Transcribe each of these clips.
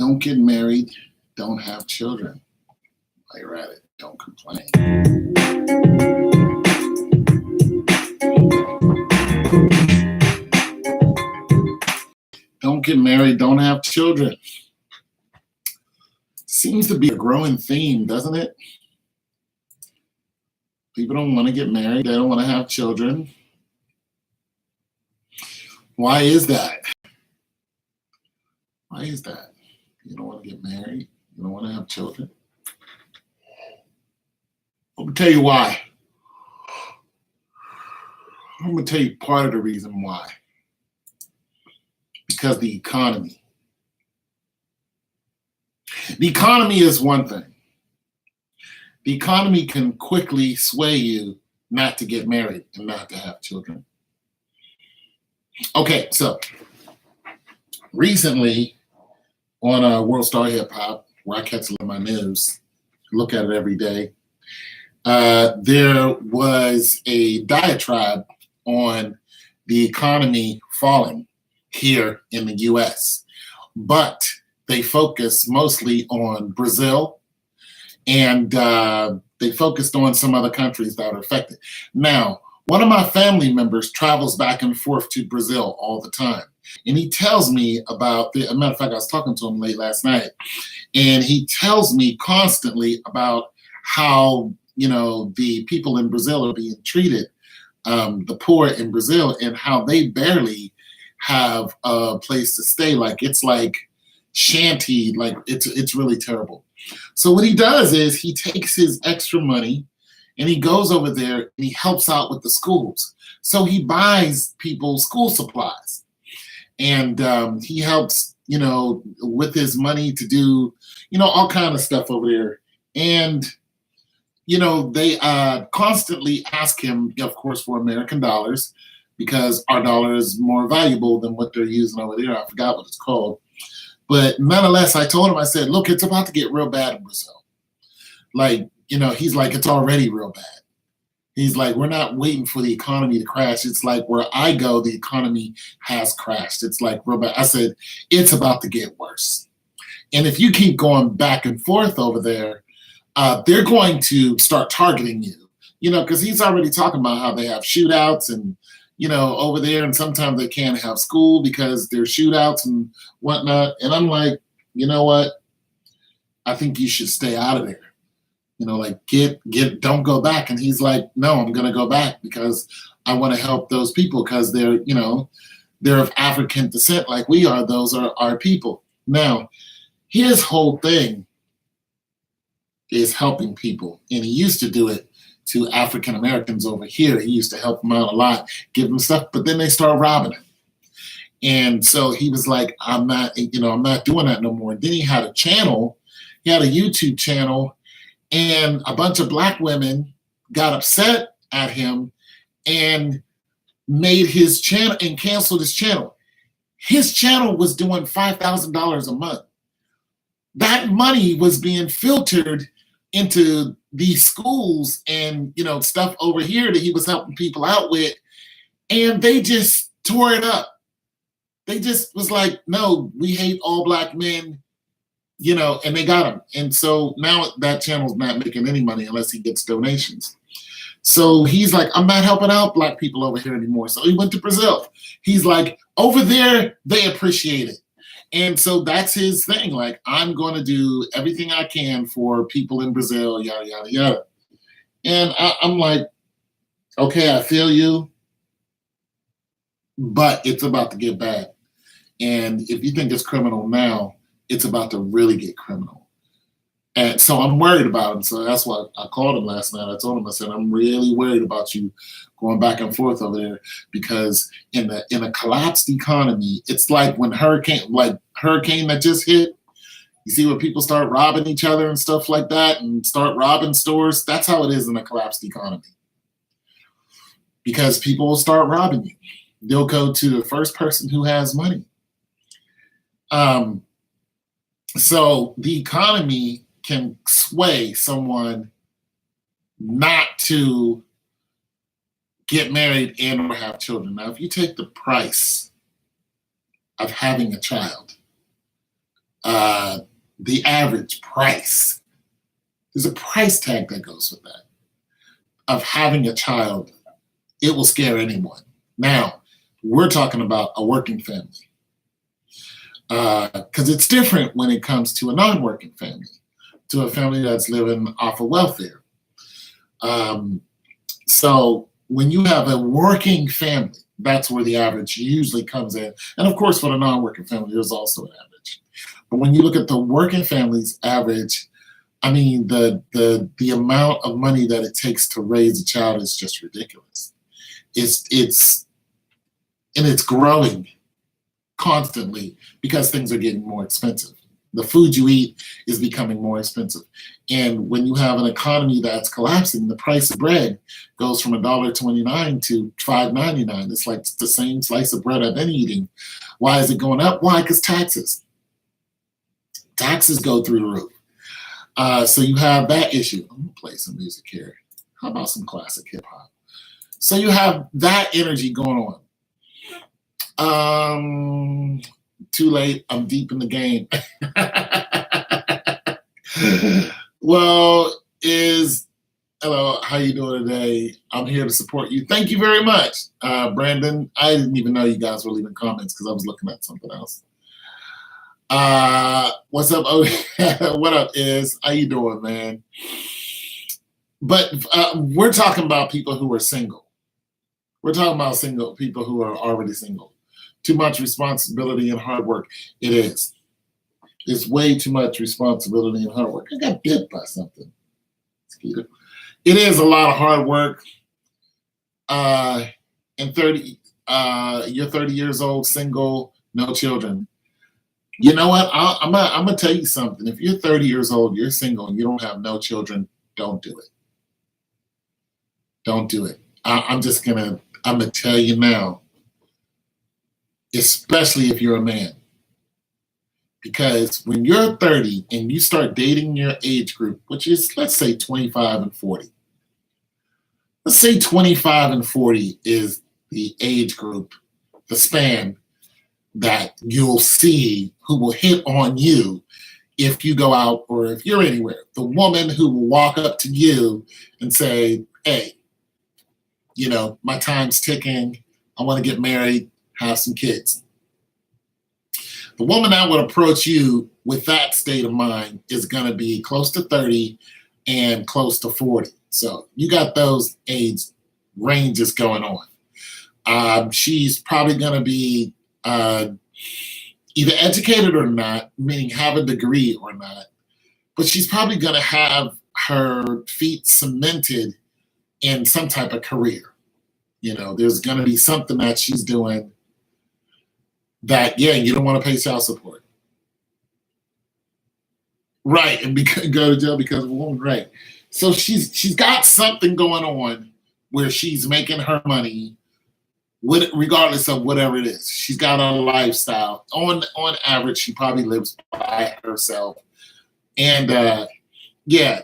Don't get married. Don't have children. While you're at it, don't complain. Don't get married. Don't have children. Seems to be a growing theme, doesn't it? People don't want to get married. They don't want to have children. Why is that? Why is that? You don't want to get married. You don't want to have children. I'm going to tell you why. I'm going to tell you part of the reason why. Because the economy. The economy is one thing. The economy can quickly sway you not to get married and not to have children. Okay, so recently on World Star Hip Hop, where I catch a lot of my news, look at it every day, there was a diatribe on the economy falling here in the US, but they focused mostly on Brazil, and they focused on some other countries that are affected. Now, one of my family members travels back and forth to Brazil all the time. And he tells me about, as a matter of fact, I was talking to him late last night, and he tells me constantly about how, the people in Brazil are being treated, the poor in Brazil, and how they barely have a place to stay. Like, it's like shanty, like it's really terrible. So what he does is he takes his extra money and he goes over there and he helps out with the schools. So he buys people school supplies, and he helps, with his money to do, all kind of stuff over there. And, they constantly ask him, of course, for American dollars, because our dollar is more valuable than what they're using over there. I forgot what it's called. But nonetheless, I told him, I said, look, it's about to get real bad in Brazil. Like, he's like, it's already real bad. He's like, we're not waiting for the economy to crash. It's like where I go, the economy has crashed. It's like real bad. I said, it's about to get worse. And if you keep going back and forth over there, they're going to start targeting you, because he's already talking about how they have shootouts and, over there, and sometimes they can't have school because there's shootouts and whatnot. And I'm like, you know what? I think you should stay out of there. Like don't go back. And he's like, no, I'm going to go back because I want to help those people because they're, they're of African descent like we are. Those are our people. Now, his whole thing is helping people. And he used to do it to African Americans over here. He used to help them out a lot, give them stuff, but then they started robbing him. And so he was like, I'm not doing that no more. And then he had a channel, he had a YouTube channel, and a bunch of black women got upset at him and made his channel and canceled his channel. His channel was doing $5,000 a month. That money was being filtered into these schools and, stuff over here that he was helping people out with. And they just tore it up. They just was like, no, we hate all black men, and they got him. And so now that channel's not making any money unless he gets donations. So he's like, I'm not helping out black people over here anymore. So he went to Brazil. He's like, over there, they appreciate it. And so that's his thing. Like, I'm going to do everything I can for people in Brazil, yada, yada, yada. And I'm like, okay, I feel you, but it's about to get bad. And if you think it's criminal now, it's about to really get criminal. And so I'm worried about him. So that's why I called him last night. I told him, I said, I'm really worried about you going back and forth over there, because in a collapsed economy, it's like when hurricane that just hit, you see where people start robbing each other and stuff like that and start robbing stores. That's how it is in a collapsed economy, because people will start robbing you. They'll go to the first person who has money. So the economy can sway someone not to get married and or have children. Now, if you take the price of having a child, uh, the average price. There's a price tag that goes with that of having a child. It will scare anyone. Now, we're talking about a working family because it's different when it comes to a non-working family, to a family that's living off of welfare. So when you have a working family, that's where the average usually comes in. And of course, for the non-working family, there's also an average. But when you look at the working family's average, I mean, the amount of money that it takes to raise a child is just ridiculous. It's growing constantly because things are getting more expensive. The food you eat is becoming more expensive. And when you have an economy that's collapsing, the price of bread goes from $1.29 to $5.99. It's like the same slice of bread I've been eating. Why is it going up? Why? Because taxes. Taxes go through the roof. So you have that issue. I'm gonna play some music here. How about some classic hip hop? So you have that energy going on. Too late. I'm deep in the game. Well, hello, how you doing today? I'm here to support you. Thank you very much, Brandon. I didn't even know you guys were leaving comments because I was looking at something else. What's up? What up, Is? How you doing, man? But we're talking about people who are single. We're talking about single people who are already single. Too much responsibility and hard work. It is. It's way too much responsibility and hard work. I got bit by something. It is a lot of hard work. And you're 30 years old, single, no children. You know what? I'm gonna tell you something. If you're 30 years old, you're single, and you don't have no children, don't do it. Don't do it. I'm gonna tell you now, especially if you're a man. Because when you're 30 and you start dating your age group, which is, let's say, 25 and 40. Let's say 25 and 40 is the age group, the span that you'll see who will hit on you if you go out or if you're anywhere. The woman who will walk up to you and say, hey, my time's ticking. I want to get married, have some kids. The woman that would approach you with that state of mind is going to be close to 30 and close to 40. So you got those age ranges going on. She's probably going to be either educated or not, meaning have a degree or not, but she's probably going to have her feet cemented in some type of career. There's going to be something that she's doing that, you don't want to pay child support. Right, and go to jail because of a woman, right. So she's got something going on where she's making her money regardless of whatever it is. She's got a lifestyle. On average, she probably lives by herself. And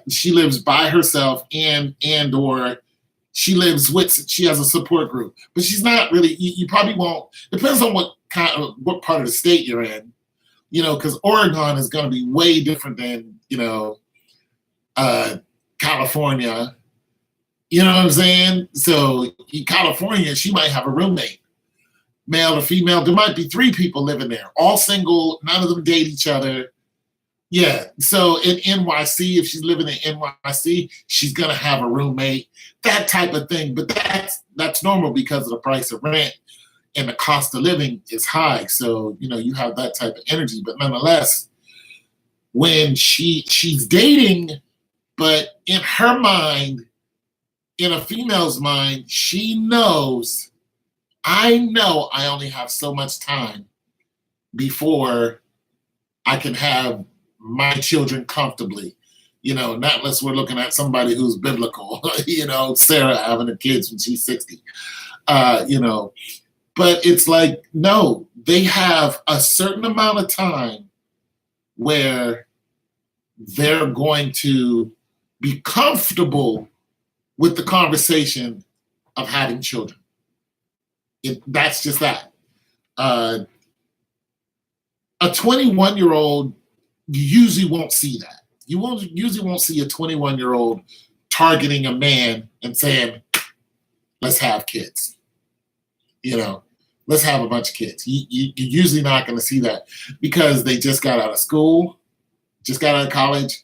she lives by herself and or she has a support group. But she's not really, you probably won't, depends on what part of the state you're in, because Oregon is going to be way different than, California. You know what I'm saying? So in California, she might have a roommate, male or female. There might be 3 people living there, all single. None of them date each other. Yeah. So in NYC, if she's living in NYC, she's going to have a roommate, that type of thing. But that's normal because of the price of rent and the cost of living is high. So, you have that type of energy. But nonetheless, when she's dating, but in her mind, in a female's mind, she knows, I know I only have so much time before I can have my children comfortably. Not unless we're looking at somebody who's biblical, Sarah having her kids when she's 60, But it's like, no, they have a certain amount of time where they're going to be comfortable with the conversation of having children. That's just that. A 21-year-old you usually won't see that. Usually won't see a 21-year-old targeting a man and saying, let's have kids. Let's have a bunch of kids. You're usually not going to see that because they just got out of school, just got out of college,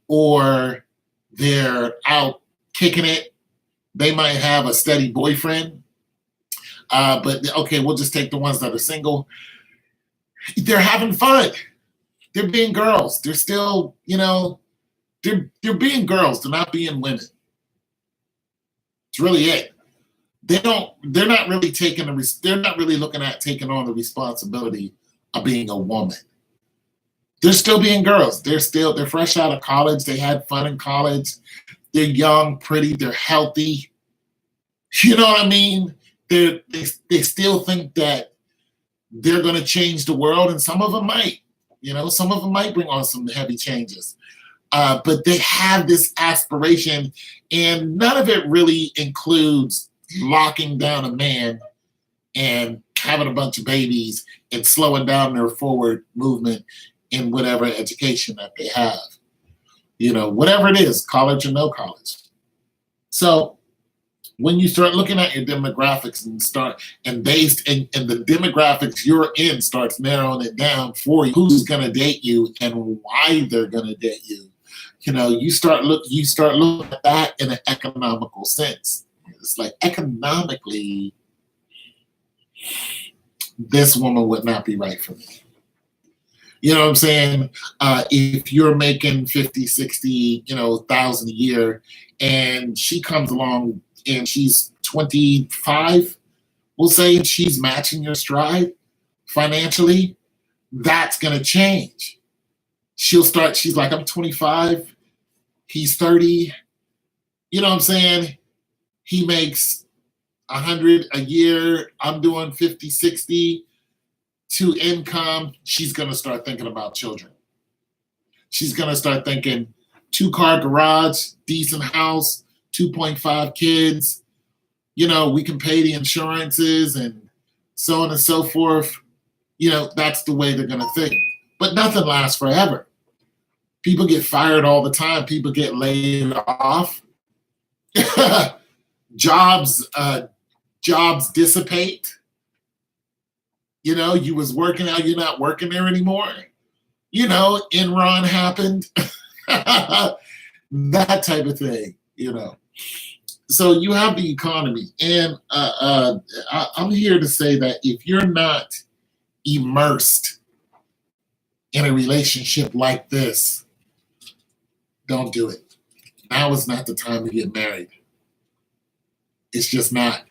or they're out kicking it. They might have a steady boyfriend, but okay, we'll just take the ones that are single. They're having fun. They're being girls. They're still, they're being girls. They're not being women. It's really it. They're not really looking at taking on the responsibility of being a woman. They're still being girls. They're fresh out of college. They had fun in college. They're young, pretty, they're healthy. You know what I mean? They still think that they're going to change the world, and some of them might. Some of them might bring on some heavy changes. But they have this aspiration, and none of it really includes locking down a man and having a bunch of babies and slowing down their forward movement in whatever education that they have. Whatever it is, college or no college. So when you start looking at your demographics and the demographics you're in starts narrowing it down for you, who's going to date you and why they're going to date you. You start looking at that in an economical sense. It's like, economically, this woman would not be right for me. You know what I'm saying? If you're making 50, 60, thousand a year, and she comes along and she's 25, we'll say, and she's matching your stride financially, that's going to change. She's like, I'm 25, he's 30. You know what I'm saying? He makes 100 a year. I'm doing 50, 60. To income, she's going to start thinking about children. She's going to start thinking 2-car garage, decent house, 2.5 kids. We can pay the insurances and so on and so forth. That's the way they're going to think. But nothing lasts forever. People get fired all the time. People get laid off. Jobs dissipate. You was working out, you're not working there anymore. Enron happened. That type of thing, So you have the economy. And I'm here to say that if you're not immersed in a relationship like this, don't do it. Now is not the time to get married. It's just not.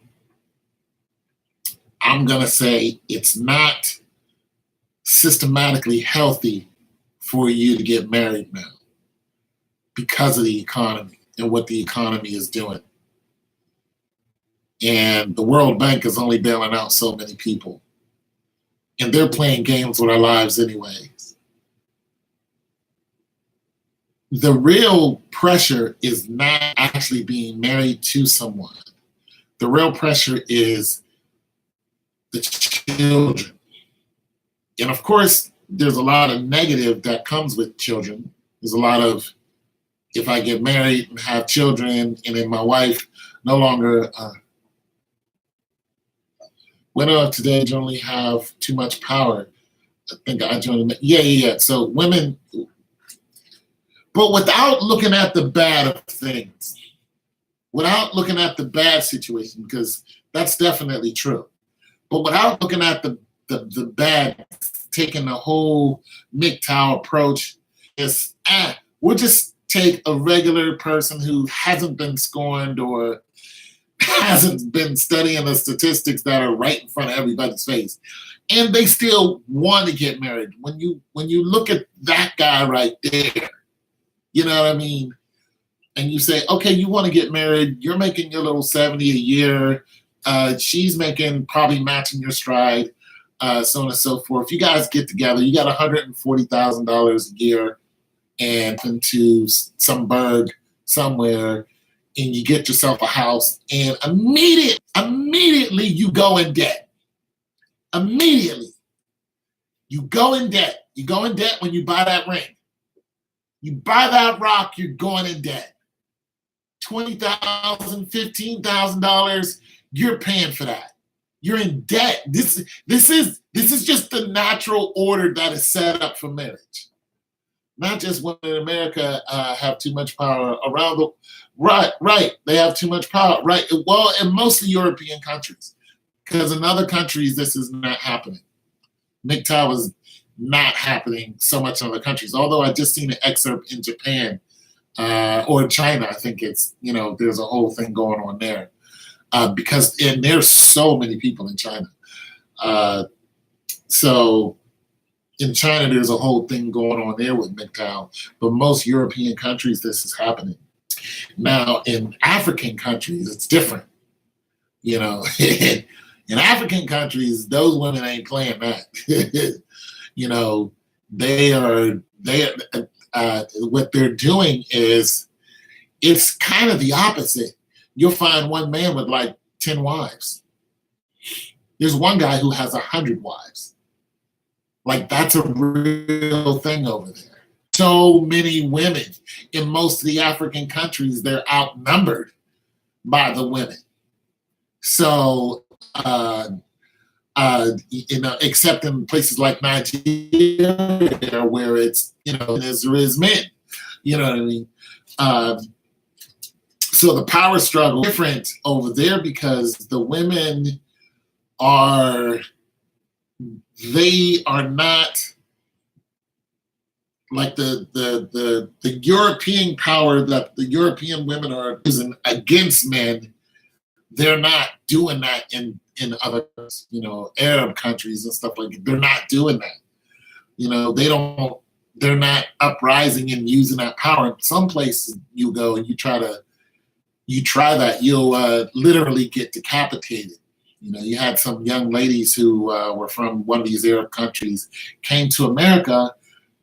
I'm going to say it's not systematically healthy for you to get married now because of the economy and what the economy is doing. And the World Bank is only bailing out so many people. And they're playing games with our lives anyways. The real pressure is not actually being married to someone. The real pressure is the children. And of course, there's a lot of negative that comes with children. There's a lot of, if I get married and have children and then my wife no longer, women of today generally have too much power. I think I joined, yeah. So women, but without looking at the bad of things, without looking at the bad situation, because that's definitely true. But without looking at the bad, taking the whole Mgtow approach, we'll just take a regular person who hasn't been scorned or hasn't been studying the statistics that are right in front of everybody's face, and they still want to get married. When you look at that guy right there, you know what I mean? And you say, okay, you want to get married, you're making your little 70 a year, she's making probably matching your stride, so on and so forth. You guys get together, you got $140,000 a year and into some burg somewhere, and you get yourself a house, and immediately you go in debt. Immediately. You go in debt. You go in debt when you buy that ring. You buy that rock, you're going in debt. $20,000, $15,000, you're paying for that. You're in debt. This is just the natural order that is set up for marriage. Not just women in America have too much power around the right. They have too much power, right? Well, in mostly European countries, because in other countries this is not happening. Mgtow is not happening so much in other countries. Although I just seen an excerpt in Japan or China. I think it's there's a whole thing going on there because there's so many people in China. So in China, there's a whole thing going on there with Mgtow, but most European countries, this is happening. Now, in African countries, it's different. In African countries, those women ain't playing that. What they're doing is, it's kind of the opposite. You'll find one man with like 10 wives. There's one guy who has 100 wives. Like, that's a real thing over there. So many women in most of the African countries, they're outnumbered by the women. So, except in places like Nigeria, where it's, there is men, you know what I mean? So the power struggle is different over there because the women they are not like the European power that the European women are using against men. They're not doing that in other, Arab countries and stuff like that. They're not doing that. They're not uprising and using that power. In some places you go and you try that, you'll literally get decapitated. You had some young ladies who were from one of these Arab countries, came to America,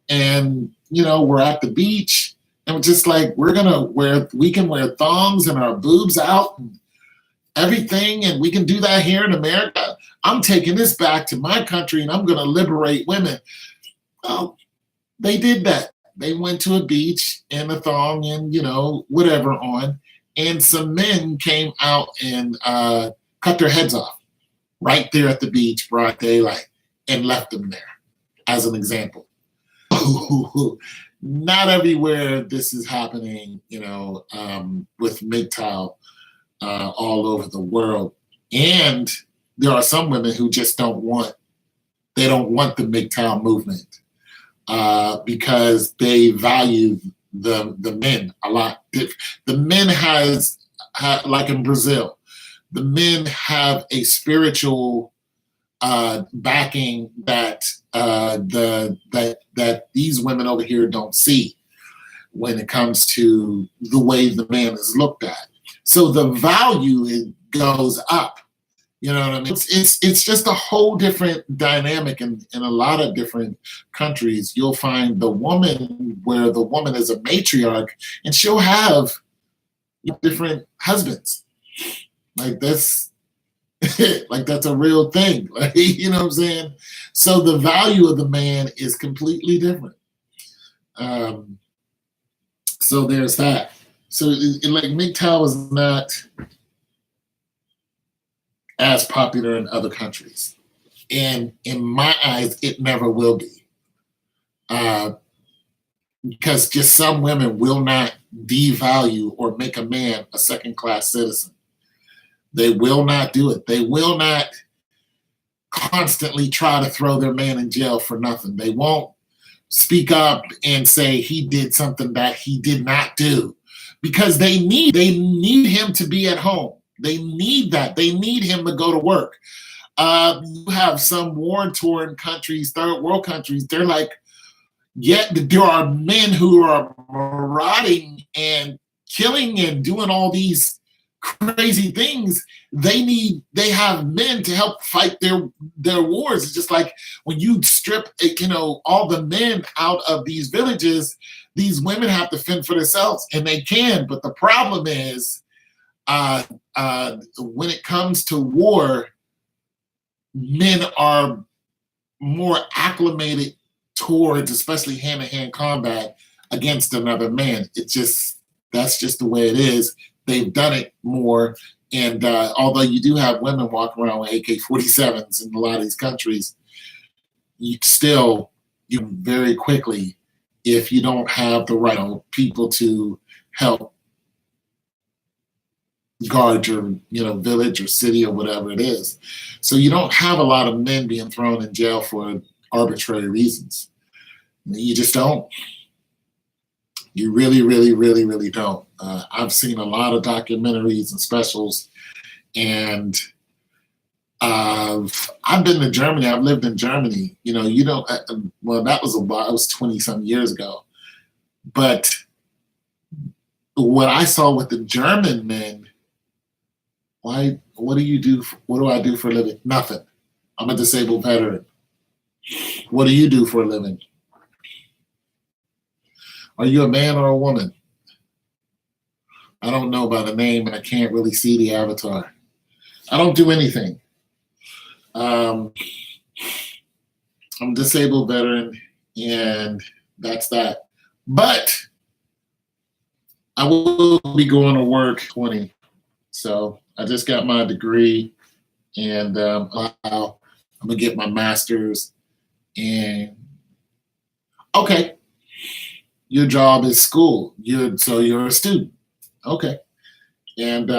and we're at the beach, and we're just like, we can wear thongs and our boobs out and everything, and we can do that here in America. I'm taking this back to my country, and I'm going to liberate women. Well, they did that. They went to a beach in a thong and whatever on, and some men came out and cut their heads off right there at the beach, broad daylight, and left them there as an example. Not everywhere this is happening, with Mgtow all over the world. And there are some women who just don't want the Mgtow movement because they value the men a lot. The men like in Brazil, the men have a spiritual backing that that these women over here don't see when it comes to the way the man is looked at. So the value goes up. You know what I mean? It's just a whole different dynamic in a lot of different countries. You'll find the woman where the woman is a matriarch and she'll have different husbands. Like that's that's a real thing. Like, you know what I'm saying? So the value of the man is completely different. So there's that. So like Mgtow is not as popular in other countries. And in my eyes, it never will be. Because just some women will not devalue or make a man a second-class citizen. They will not do it. They will not constantly try to throw their man in jail for nothing. They won't speak up and say he did something that he did not do, because they need him to be at home. They need that. They need him to go to work. You have some war-torn countries, third world countries, they're like, yet there are men who are marauding and killing and doing all these crazy things. They have men to help fight their wars. It's just like when you strip, all the men out of these villages, these women have to fend for themselves, and they can. But the problem is, when it comes to war, men are more acclimated towards, especially hand-to-hand combat, against another man. That's just the way it is. They've done it more. And although you do have women walking around with AK-47s in a lot of these countries, you very quickly, if you don't have the right people to help guard your village or city or whatever it is. So you don't have a lot of men being thrown in jail for arbitrary reasons. You just don't. You really, really, really, really don't. I've seen a lot of documentaries and specials, and I've been to Germany. I've lived in Germany. You don't. Well, that was it was 20-some years ago. But what I saw with the German men, what do you do? What do I do for a living? Nothing. I'm a disabled veteran. What do you do for a living? Are you a man or a woman? I don't know by the name, and I can't really see the avatar. I don't do anything. I'm a disabled veteran, and that's that. But I will be going to work 20. So I just got my degree, and I'm gonna get my master's. And okay, your job is school. You're a student. Okay. And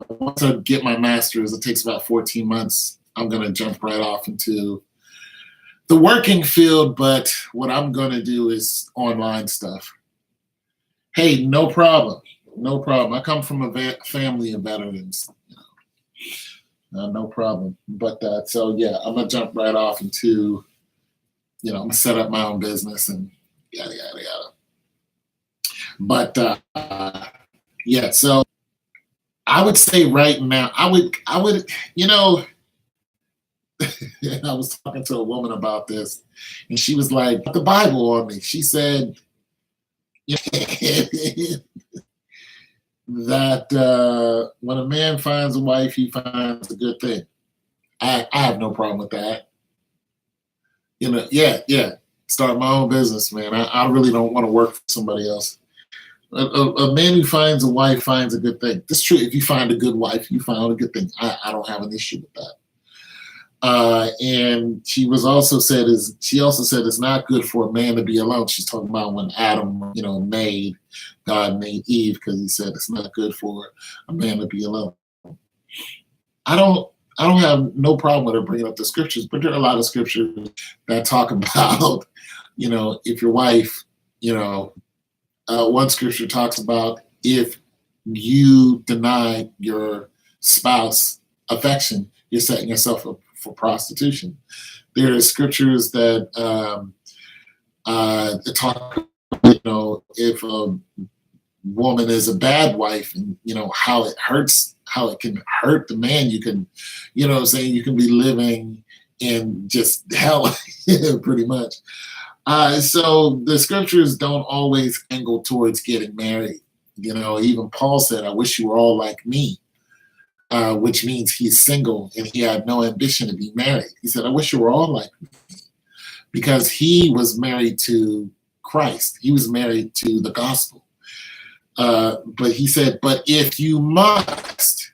once I get my master's, it takes about 14 months. I'm gonna jump right off into the working field, but what I'm gonna do is online stuff. Hey, no problem. No problem. I come from a family of veterans. No problem. But so yeah, I'm gonna jump right off into, I'm gonna set up my own business and yada yada yada. But yeah, so I would say right now, I would, I was talking to a woman about this, and she was like, "Put the Bible on me." She said that when a man finds a wife, he finds a good thing. I have no problem with that. Yeah. Start my own business, man. I really don't want to work for somebody else. A man who finds a wife finds a good thing. That's true. If you find a good wife, you find a good thing. I don't have an issue with that. And she also said it's not good for a man to be alone. She's talking about when Adam, God made Eve, because he said it's not good for a man to be alone. I don't have no problem with her bringing up the scriptures, but there are a lot of scriptures that talk about, if your wife, one scripture talks about if you deny your spouse affection, you're setting yourself up for prostitution. There are scriptures that talk about, if a woman is a bad wife, and how it can hurt the man. You can, you can be living in just hell, pretty much. So the scriptures don't always angle towards getting married. Even Paul said, "I wish you were all like me," which means he's single and he had no ambition to be married. He said, "I wish you were all like me," because he was married to Christ. He was married to the gospel. But he said, "But if you must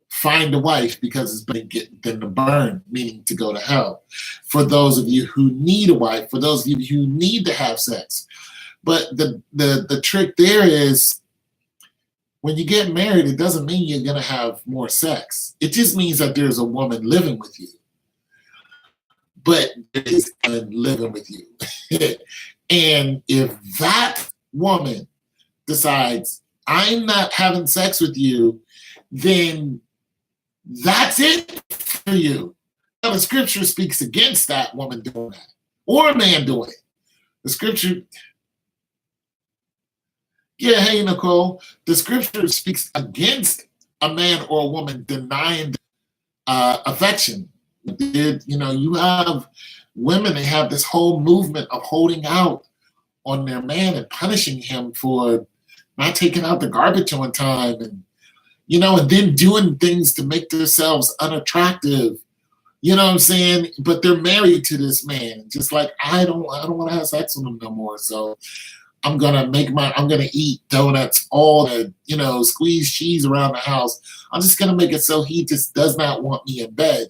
find a wife, because it's better than to burn," meaning to go to hell. For those of you who need a wife, for those of you who need to have sex. But the trick there is, when you get married, it doesn't mean you're going to have more sex. It just means that there's a woman living with you. But there's a woman living with you. And if that woman decides, "I'm not having sex with you," then that's it for you. Now, the scripture speaks against that woman doing that, or a man doing it. The scripture, yeah, hey, Nicole, the scripture speaks against a man or a woman denying affection. You have women, they have this whole movement of holding out on their man and punishing him for not taking out the garbage on time, and and then doing things to make themselves unattractive. You know what I'm saying? But they're married to this man. Just like, I don't want to have sex with him no more. So I'm gonna eat donuts, all the, squeeze cheese around the house. I'm just gonna make it so he just does not want me in bed.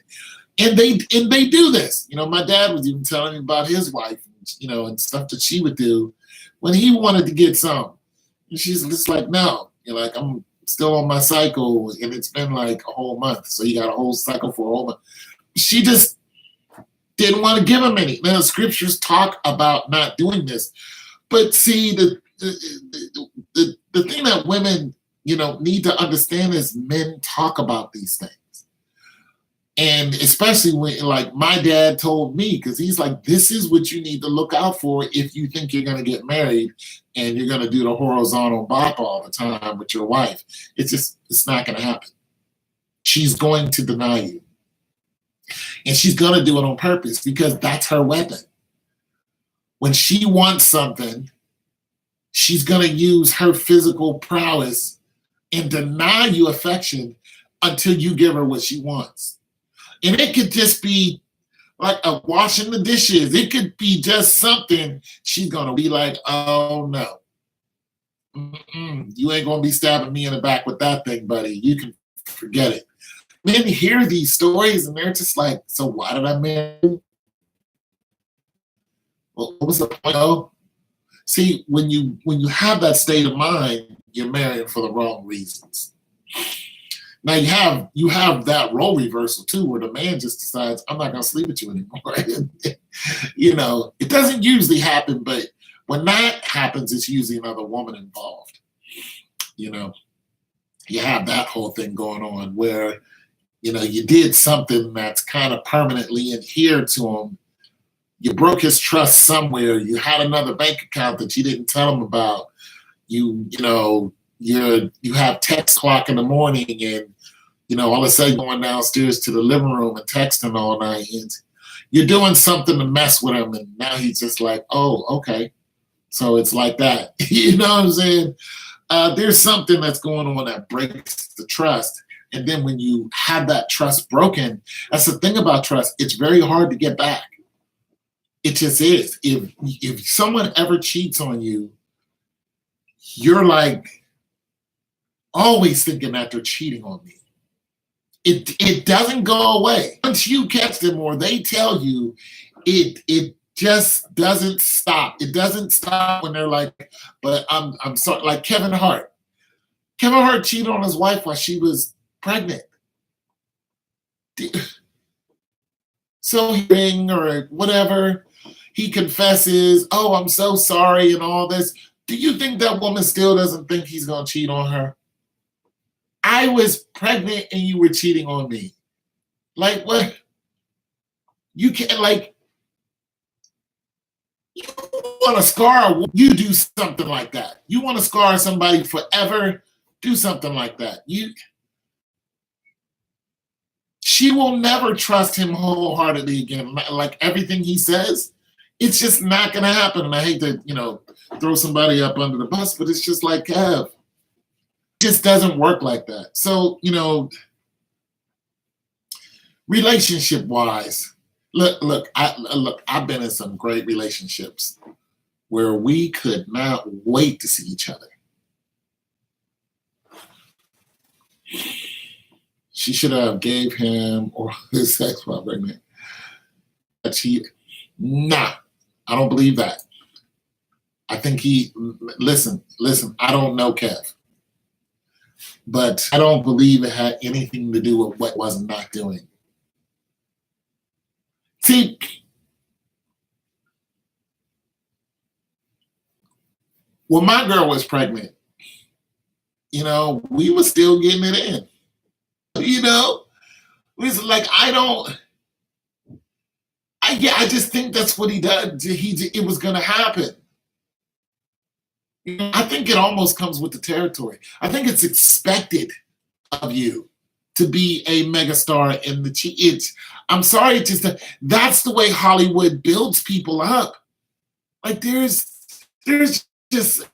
And they do this. My dad was even telling me about his wife, and stuff that she would do when he wanted to get some. And she's just like, no, like, I'm still on my cycle, and it's been like a whole month. So you got a whole cycle for a whole month. She just didn't want to give him any. Now, scriptures talk about not doing this. But see, the thing that women, need to understand is men talk about these things. And especially when, like, my dad told me, because he's like, this is what you need to look out for if you think you're going to get married and you're going to do the horizontal bop all the time with your wife. It's not going to happen. She's going to deny you. And she's going to do it on purpose because that's her weapon. When she wants something, she's going to use her physical prowess and deny you affection until you give her what she wants. And it could just be like a washing the dishes. It could be just something. She's going to be like, oh, no. You ain't going to be stabbing me in the back with that thing, buddy. You can forget it. Men hear these stories and they're just like, so why did I marry you? Well, what was the point? Oh, see, when you have that state of mind, you're marrying for the wrong reasons. Now you have that role reversal too, where the man just decides, I'm not going to sleep with you anymore. It doesn't usually happen, but when that happens, it's usually another woman involved. You have that whole thing going on where, you did something that's kind of permanently adhered to him. You broke his trust somewhere. You had another bank account that you didn't tell him about. You have text clock in the morning, and all of a sudden going downstairs to the living room and texting all night. And you're doing something to mess with him, and now he's just like, oh, okay. So it's like that. You know what I'm saying? There's something that's going on that breaks the trust. And then when you have that trust broken, that's the thing about trust. It's very hard to get back. It just is. If someone ever cheats on you, you're like always thinking that they're cheating on me. It doesn't go away. Once you catch them or they tell you, it just doesn't stop. It doesn't stop when they're like, but I'm sorry, like Kevin Hart. Kevin Hart cheated on his wife while she was pregnant. So he ring or whatever, he confesses, oh, I'm so sorry and all this. Do you think that woman still doesn't think he's going to cheat on her? I was pregnant and you were cheating on me. Like, what? You can't, like, you want to scar, you do something like that. You want to scar somebody forever, do something like that. She will never trust him wholeheartedly again. Like everything he says, it's just not going to happen. And I hate to, throw somebody up under the bus, but it's just like, Kev, it just doesn't work like that. So, relationship-wise, look, I've been in some great relationships where we could not wait to see each other. She should have gave him or his sex while pregnant. Nah, I don't believe that. I think listen, I don't know Kev. But I don't believe it had anything to do with what was not doing. See, when my girl was pregnant, we were still getting it in. It's like I just think that's what he does. It was going to happen. I think it almost comes with the territory. I think it's expected of you to be a megastar in the I'm sorry, that's the way Hollywood builds people up. Like there's just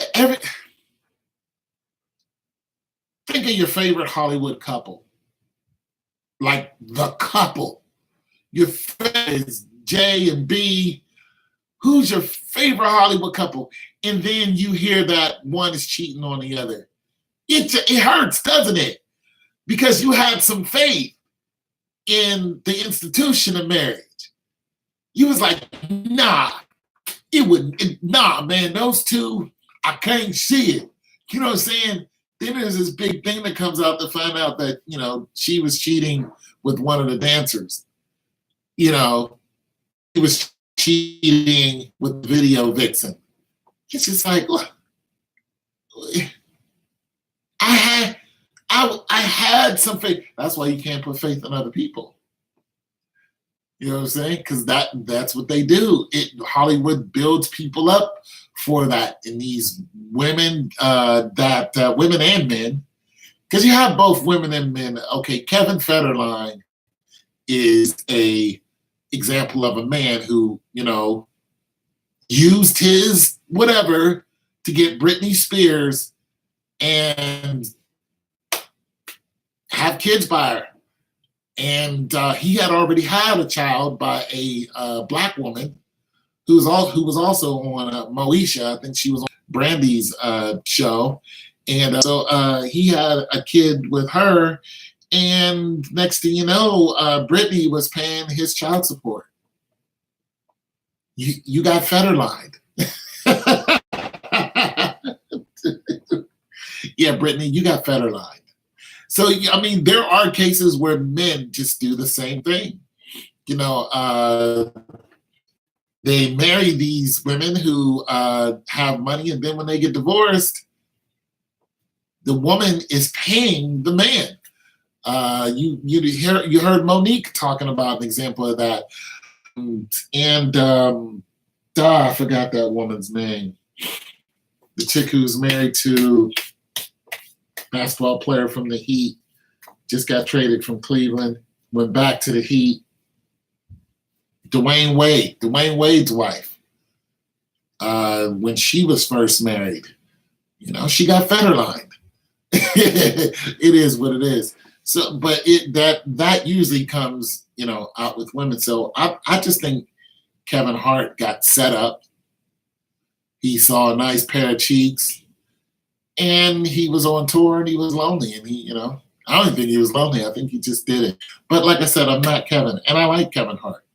think of your favorite Hollywood couple. Like the couple. Your favorite is J and B, Who's your favorite Hollywood couple? And then you hear that one is cheating on the other. It hurts, doesn't it? Because you had some faith in the institution of marriage. You was like, nah, nah, man, those two, I can't see it. You know what I'm saying? Then there's this big thing that comes out to find out that, she was cheating with one of the dancers. He was cheating with video vixen. It's just like, look, I had some faith. That's why you can't put faith in other people. You know what I'm saying? Because that's what they do. Hollywood builds people up for that. And these women, women and men, because you have both women and men. Okay, Kevin Federline is a example of a man who, used his whatever to get Britney Spears and have kids by her. And he had already had a child by a black woman who was also on Moesha. I think she was on Brandy's show. And so he had a kid with her. And next thing you know, Britney was paying his child support. You got Federline. Yeah, Brittany, you got Federline. So, there are cases where men just do the same thing. They marry these women who have money, and then when they get divorced, the woman is paying the man. You heard Monique talking about an example of that. And I forgot that woman's name. The chick who's married to basketball player from the Heat, just got traded from Cleveland, went back to the Heat. Dwayne Wade's wife, when she was first married, she got Federline. It is what it is. So, but that usually comes, out with women. So I just think Kevin Hart got set up. He saw a nice pair of cheeks, and he was on tour, and he was lonely, and I don't think he was lonely. I think he just did it. But like I said, I'm not Kevin, and I like Kevin Hart.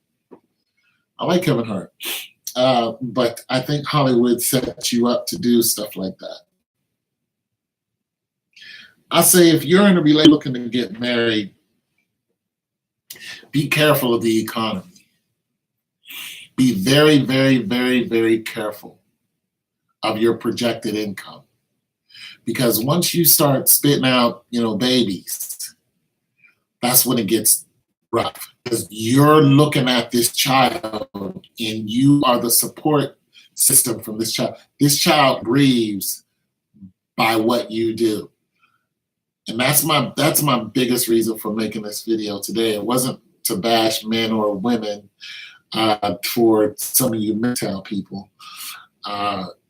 But I think Hollywood sets you up to do stuff like that. I say if you're in a relationship looking to get married, be careful of the economy. Be very, very, very, very careful of your projected income. Because once you start spitting out, babies, that's when it gets rough. Because you're looking at this child and you are the support system from this child. This child grieves by what you do. And that's my biggest reason for making this video today. It wasn't to bash men or women for some of you Mgtow people.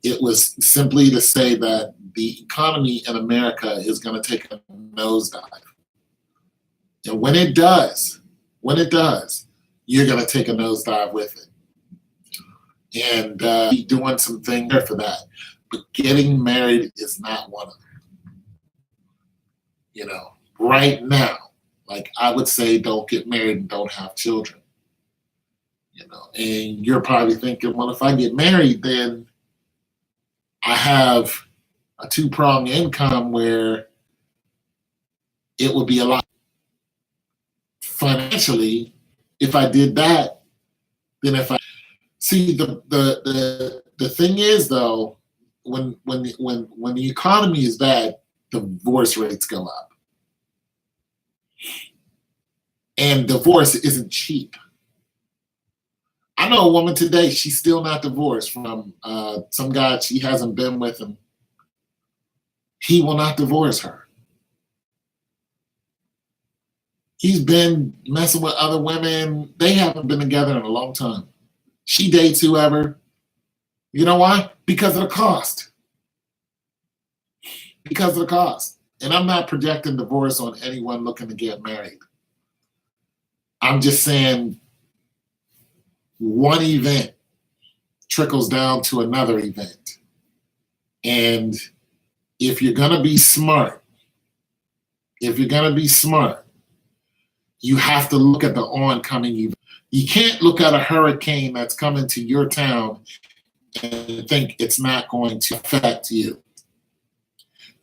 It was simply to say that the economy in America is going to take a nosedive. And when it does, you're going to take a nosedive with it. And be doing some things there for that. But getting married is not one of them. Right now, like I would say, don't get married and don't have children. And you're probably thinking, well, if I get married, then I have a two-pronged income where it would be a lot financially if I did that. Then if I see the thing is though, when the economy is bad, divorce rates go up. And divorce isn't cheap. I know a woman today, she's still not divorced from some guy she hasn't been with, and he will not divorce her. He's been messing with other women. They haven't been together in a long time. She dates whoever. You know why? Because of the cost. Because of the cost. And I'm not projecting divorce on anyone looking to get married. I'm just saying one event trickles down to another event. And if you're going to be smart, you have to look at the oncoming event. You can't look at a hurricane that's coming to your town and think it's not going to affect you.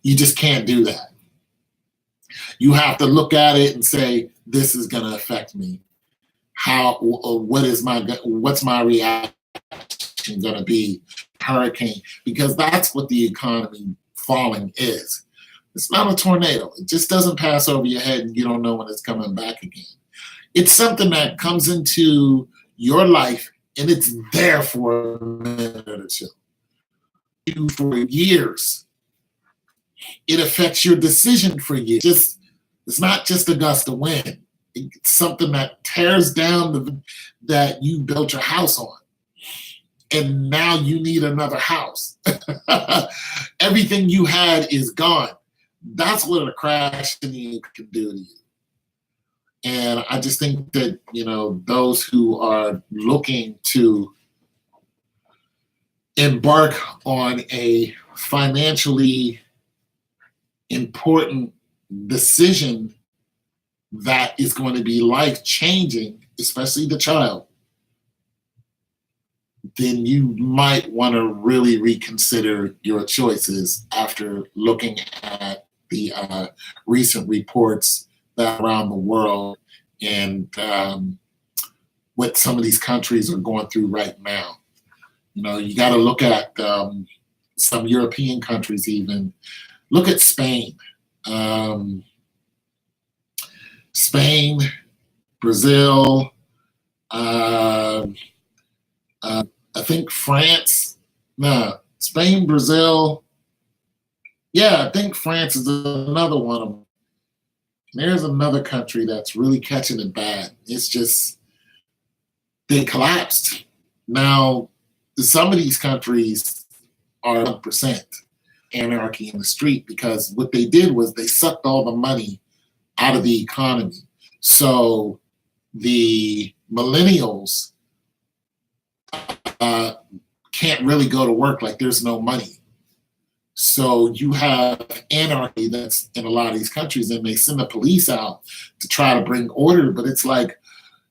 You just can't do that. You have to look at it and say, this is going to affect me. What's my reaction going to be? Hurricane, because that's what the economy falling is. It's not a tornado. It just doesn't pass over your head and you don't know when it's coming back again. It's something that comes into your life and it's there for a minute or two. For years. It affects your decision for years. It's not just a gust of wind. It's something that tears down that you built your house on. And now you need another house. Everything you had is gone. That's what a crash can do to you. And I just think that, those who are looking to embark on a financially important decision that is going to be life-changing, especially the child, then you might want to really reconsider your choices after looking at the recent reports that are around the world and what some of these countries are going through right now. You got to look at some European countries even. Look at Spain. Spain, Brazil, I think France, Spain, Brazil. Yeah, I think France is another one of them. There's another country that's really catching it bad. It's just, they collapsed. Now, some of these countries are 1% anarchy in the street because what they did was they sucked all the money out of the economy. So the millennials can't really go to work, like there's no money. So you have anarchy that's in a lot of these countries, and they send the police out to try to bring order, but it's like,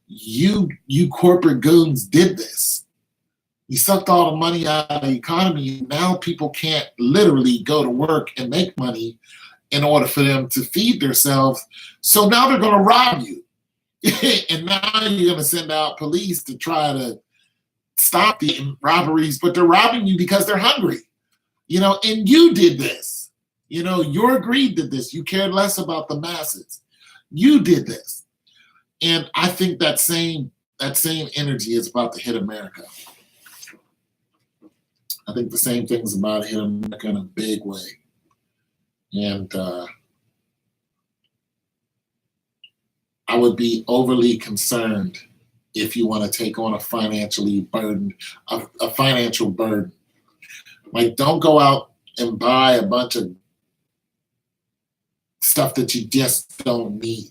you corporate goons did this. You sucked all the money out of the economy. Now people can't literally go to work and make money in order for them to feed themselves. So now they're going to rob you. And now you're going to send out police to try to stop the robberies, but they're robbing you because they're hungry. And you did this. Your greed did this. You cared less about the masses. You did this. And I think that same energy is about to hit America. I think the same thing's about to hit America in a big way. And I would be overly concerned if you want to take on a financial burden. Like, don't go out and buy a bunch of stuff that you just don't need.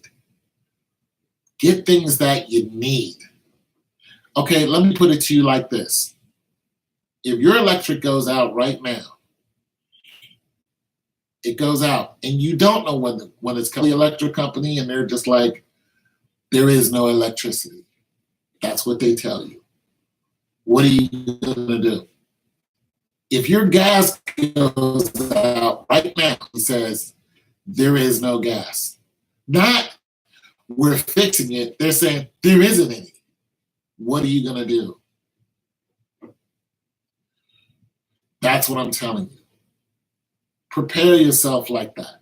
Get things that you need. Okay, let me put it to you like this. If your electric goes out right now, it goes out, and you don't know when it's coming to the electric company, and they're just like, there is no electricity. That's what they tell you. What are you going to do? If your gas goes out right now, he says, there is no gas. Not, we're fixing it. They're saying, there isn't any. What are you going to do? That's what I'm telling you. Prepare yourself like that.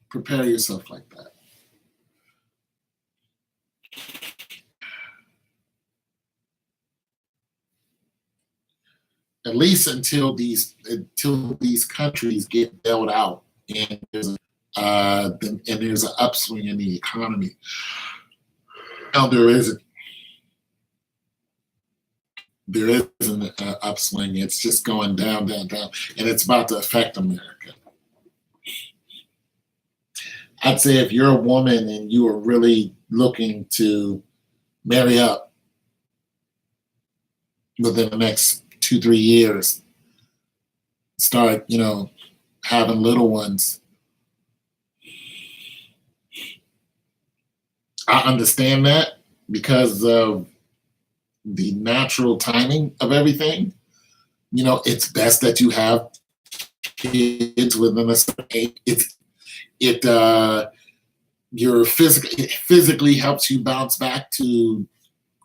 Prepare yourself like that. At least until these countries get bailed out and there's an upswing in the economy. Now there isn't. There isn't an upswing. It's just going down, down, down, and it's about to affect America. I'd say if you're a woman and you are really looking to marry up within the next 2-3 years, start, having little ones. I understand that because of the natural timing of everything. It's best that you have kids within a certain age. It physically helps you bounce back to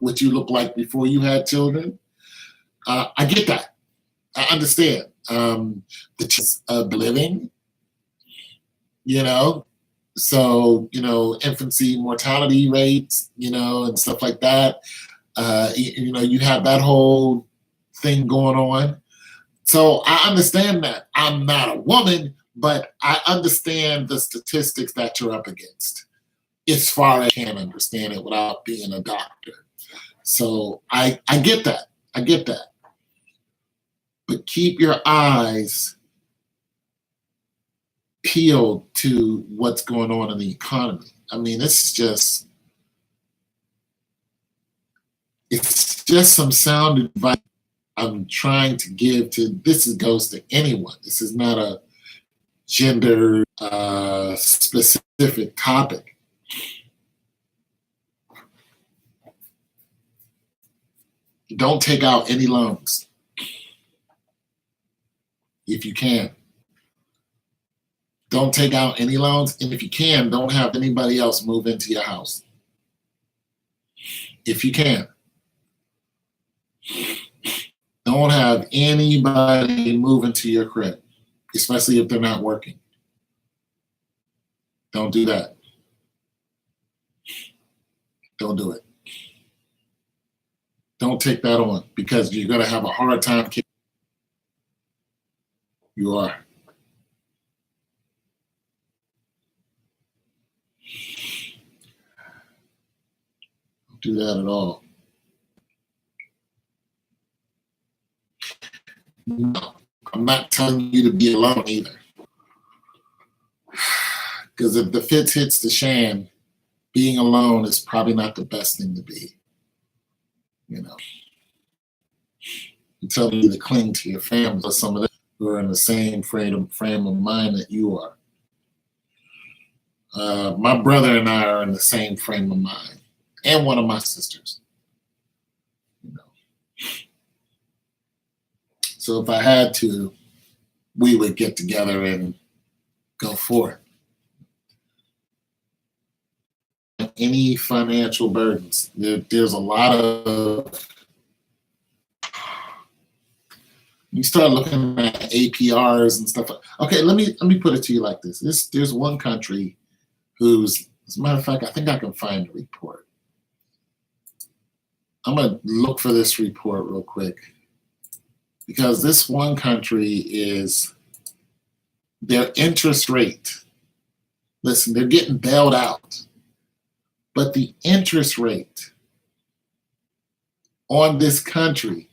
what you look like before you had children. I get that. I understand. The chance of living, so, infancy mortality rates, and stuff like that. You have that whole thing going on. So I understand that. I'm not a woman, but I understand the statistics that you're up against as far as I can understand it without being a doctor. So I get that. I get that. But keep your eyes peeled to what's going on in the economy. I mean, it's just some sound advice I'm trying to give to, goes to anyone. This is not a gender specific topic. Don't take out any loans if you can. Don't take out any loans, and if you can, don't have anybody else move into your house. If you can. Don't have anybody move into your crib, especially if they're not working. Don't do that. Don't do it. Don't take that on, because you're going to have a hard time. You are. Don't do that at all. No, I'm not telling you to be alone either. Because if the fits hits the fan, being alone is probably not the best thing to be. I'm telling you to cling to your family, or some of them who are in the same frame of mind that you are. My brother and I are in the same frame of mind, and one of my sisters. So if I had to, we would get together and go for it. Any financial burdens? There's a lot of. You start looking at APRs and stuff. Okay, let me put it to you like this. There's one country who's, as a matter of fact, I think I can find a report. I'm gonna look for this report real quick, because this one country is their interest rate. Listen, they're getting bailed out, but the interest rate on this country,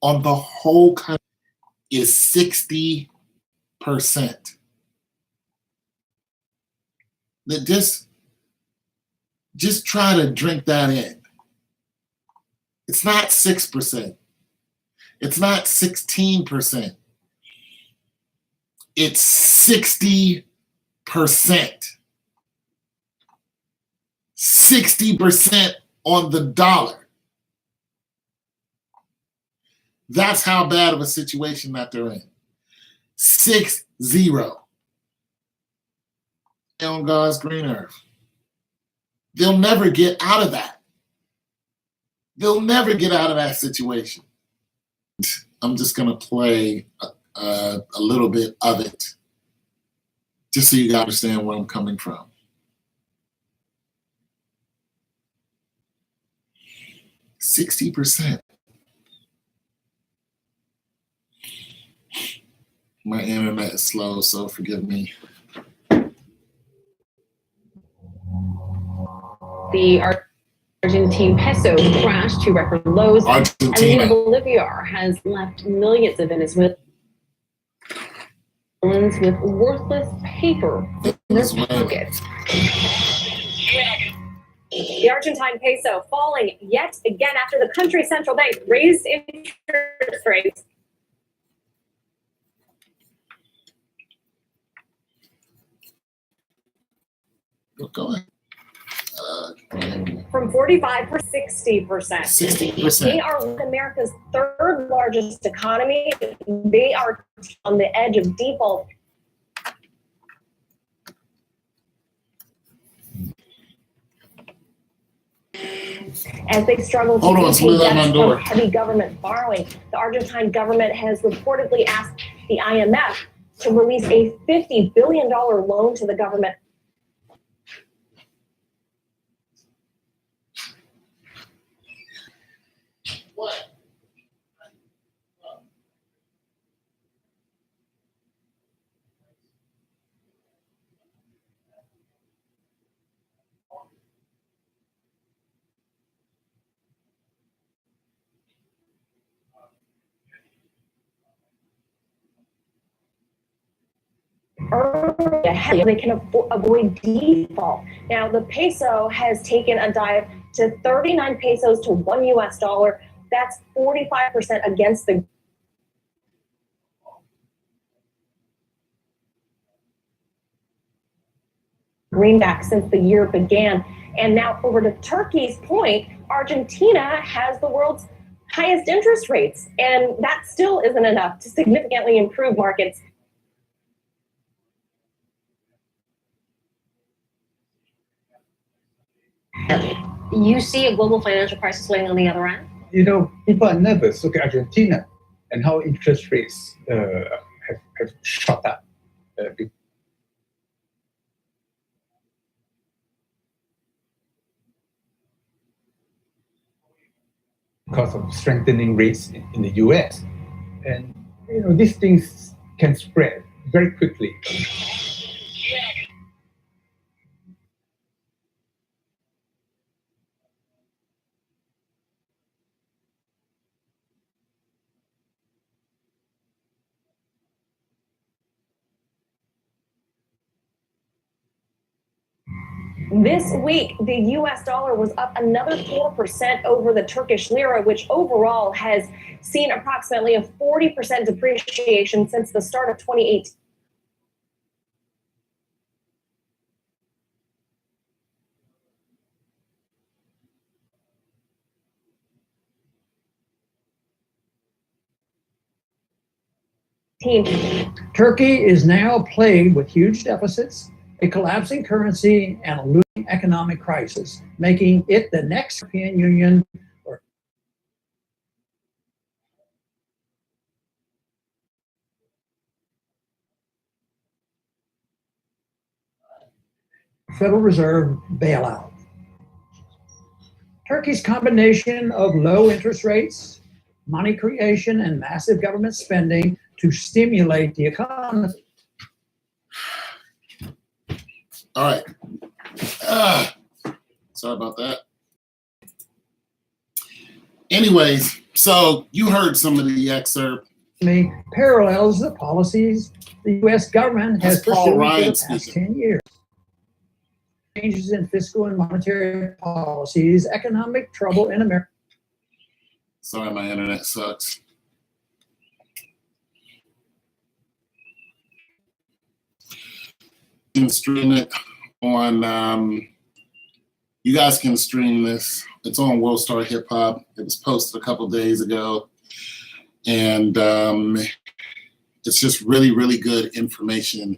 on the whole country, is 60%. Just try to drink that in. It's not 6%. It's not 16%. It's 60%. 60% on the dollar. That's how bad of a situation that they're in. 6-0. On God's green earth. They'll never get out of that. They'll never get out of that situation. I'm just going to play a little bit of it, just so you guys understand where I'm coming from. %60. My internet is slow, so forgive me. The Argentine peso crashed to record lows. Argentina. And Bolivia has left millions of Venezuelans with worthless paper in their pockets. The Argentine peso falling yet again after the country's central bank raised interest rates. Go ahead. From 45% to 60%. 60%. They are America's third largest economy. They are on the edge of default. As they struggle to repay debts from heavy government borrowing, the Argentine government has reportedly asked the IMF to release a $50 billion loan to the government. What? They can avoid default. Now, the peso has taken a dive to 39 pesos to $1. That's 45% against the greenback since the year began. And now over to Turkey's point, Argentina has the world's highest interest rates, and that still isn't enough to significantly improve markets. You see a global financial crisis laying on the other end? You know, people are nervous. Look at Argentina and how interest rates have shot up. Because of strengthening rates in the US. And, you know, these things can spread very quickly. This week, the US dollar was up another 4% over the Turkish lira, which overall has seen approximately a 40% depreciation since the start of 2018. Turkey is now plagued with huge deficits, a collapsing currency, and a looming economic crisis, making it the next European Union or Federal Reserve bailout. Turkey's combination of low interest rates, money creation, and massive government spending to stimulate the economy. All right. Sorry about that. Anyways, so you heard some of the excerpt. Parallels the policies the U.S. government has pursued for the past 10 years. Changes in fiscal and monetary policies, economic trouble in America. Sorry, my internet sucks. You can stream it on, you guys can stream this. It's on World Star Hip Hop. It was posted a couple days ago. And it's just really, really good information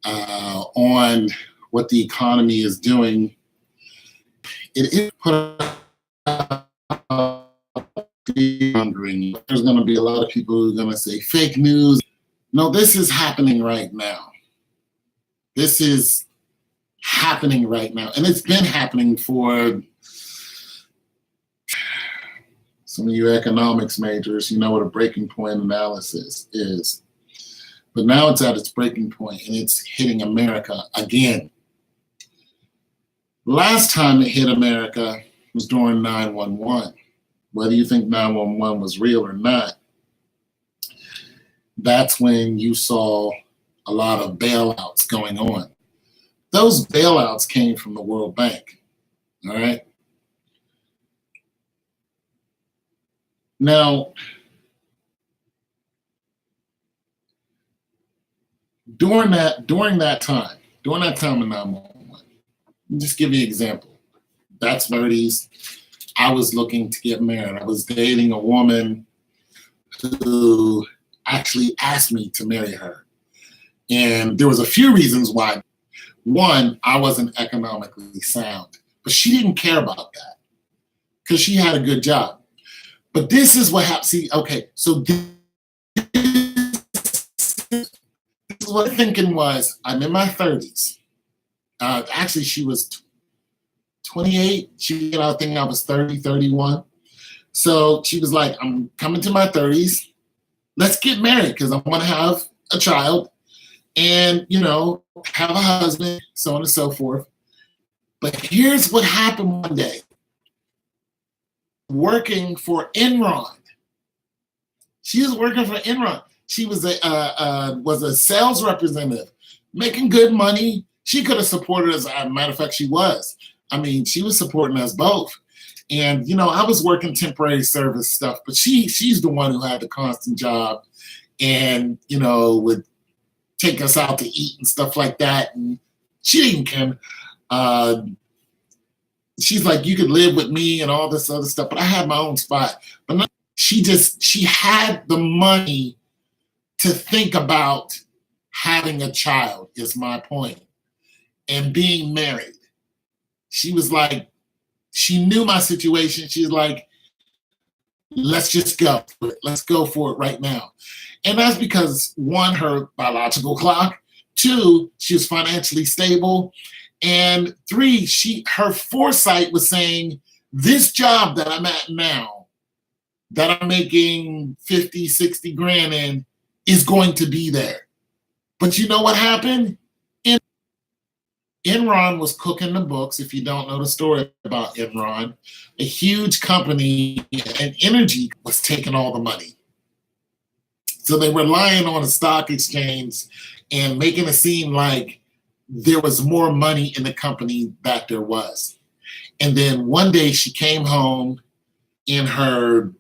on what the economy is doing. It is put wondering. There's going to be a lot of people who are going to say fake news. No, this is happening right now. This is happening right now. And it's been happening for some of you economics majors. You know what a breaking point analysis is. But now it's at its breaking point and it's hitting America again. Last time it hit America was during 9/11. Whether you think 9/11 was real or not, that's when you saw a lot of bailouts going on. Those bailouts came from the World Bank. All right. Now, during that time in 911, just give you an example. That's 30s. I was looking to get married. I was dating a woman who actually asked me to marry her. And there was a few reasons why. One, I wasn't economically sound, but she didn't care about that because she had a good job. But this is what happened. See, okay, so this is what thinking was. I'm in my 30s. Actually, she was 28. She, thinking I was 30, 31. So she was like, I'm coming to my 30s. Let's get married because I want to have a child and, have a husband, so on and so forth. But here's what happened one day. Working for Enron. She was working for Enron. She was a sales representative, making good money. She could have supported us. As a matter of fact, she was. I mean, she was supporting us both. And, I was working temporary service stuff, but she's the one who had the constant job and, would take us out to eat and stuff like that. And she didn't care. She's like, you could live with me and all this other stuff, but I had my own spot. But no, she had the money to think about having a child, is my point, and being married. She was like, she knew my situation. She's like, let's just go. Let's go for it right now. And that's because, one, her biological clock. Two, she was financially stable. And three, her foresight was saying, this job that I'm at now, that I'm making 50, 60 grand in, is going to be there. But you know what happened? Enron was cooking the books. If you don't know the story about Enron, a huge company and energy was taking all the money. So they were relying on a stock exchange and making it seem like there was more money in the company that there was. And then one day she came home in her,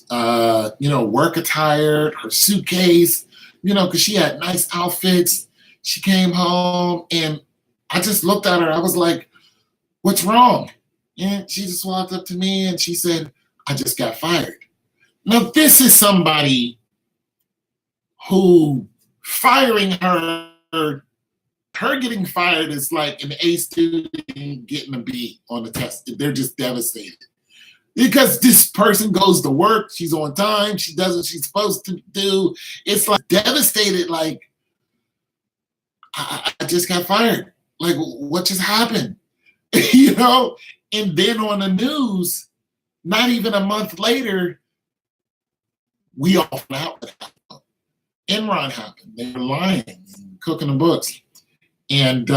work attire, her suitcase, because she had nice outfits. She came home and I just looked at her. I was like, what's wrong? And she just walked up to me and she said, I just got fired. Now, this is somebody who firing her getting fired is like an A student getting a B on the test. They're just devastated. Because this person goes to work, she's on time, she does what she's supposed to do. It's like devastated, like, I just got fired. Like, what just happened? And then on the news, not even a month later, we all found out what happened. Enron happened. They were lying and cooking the books. And,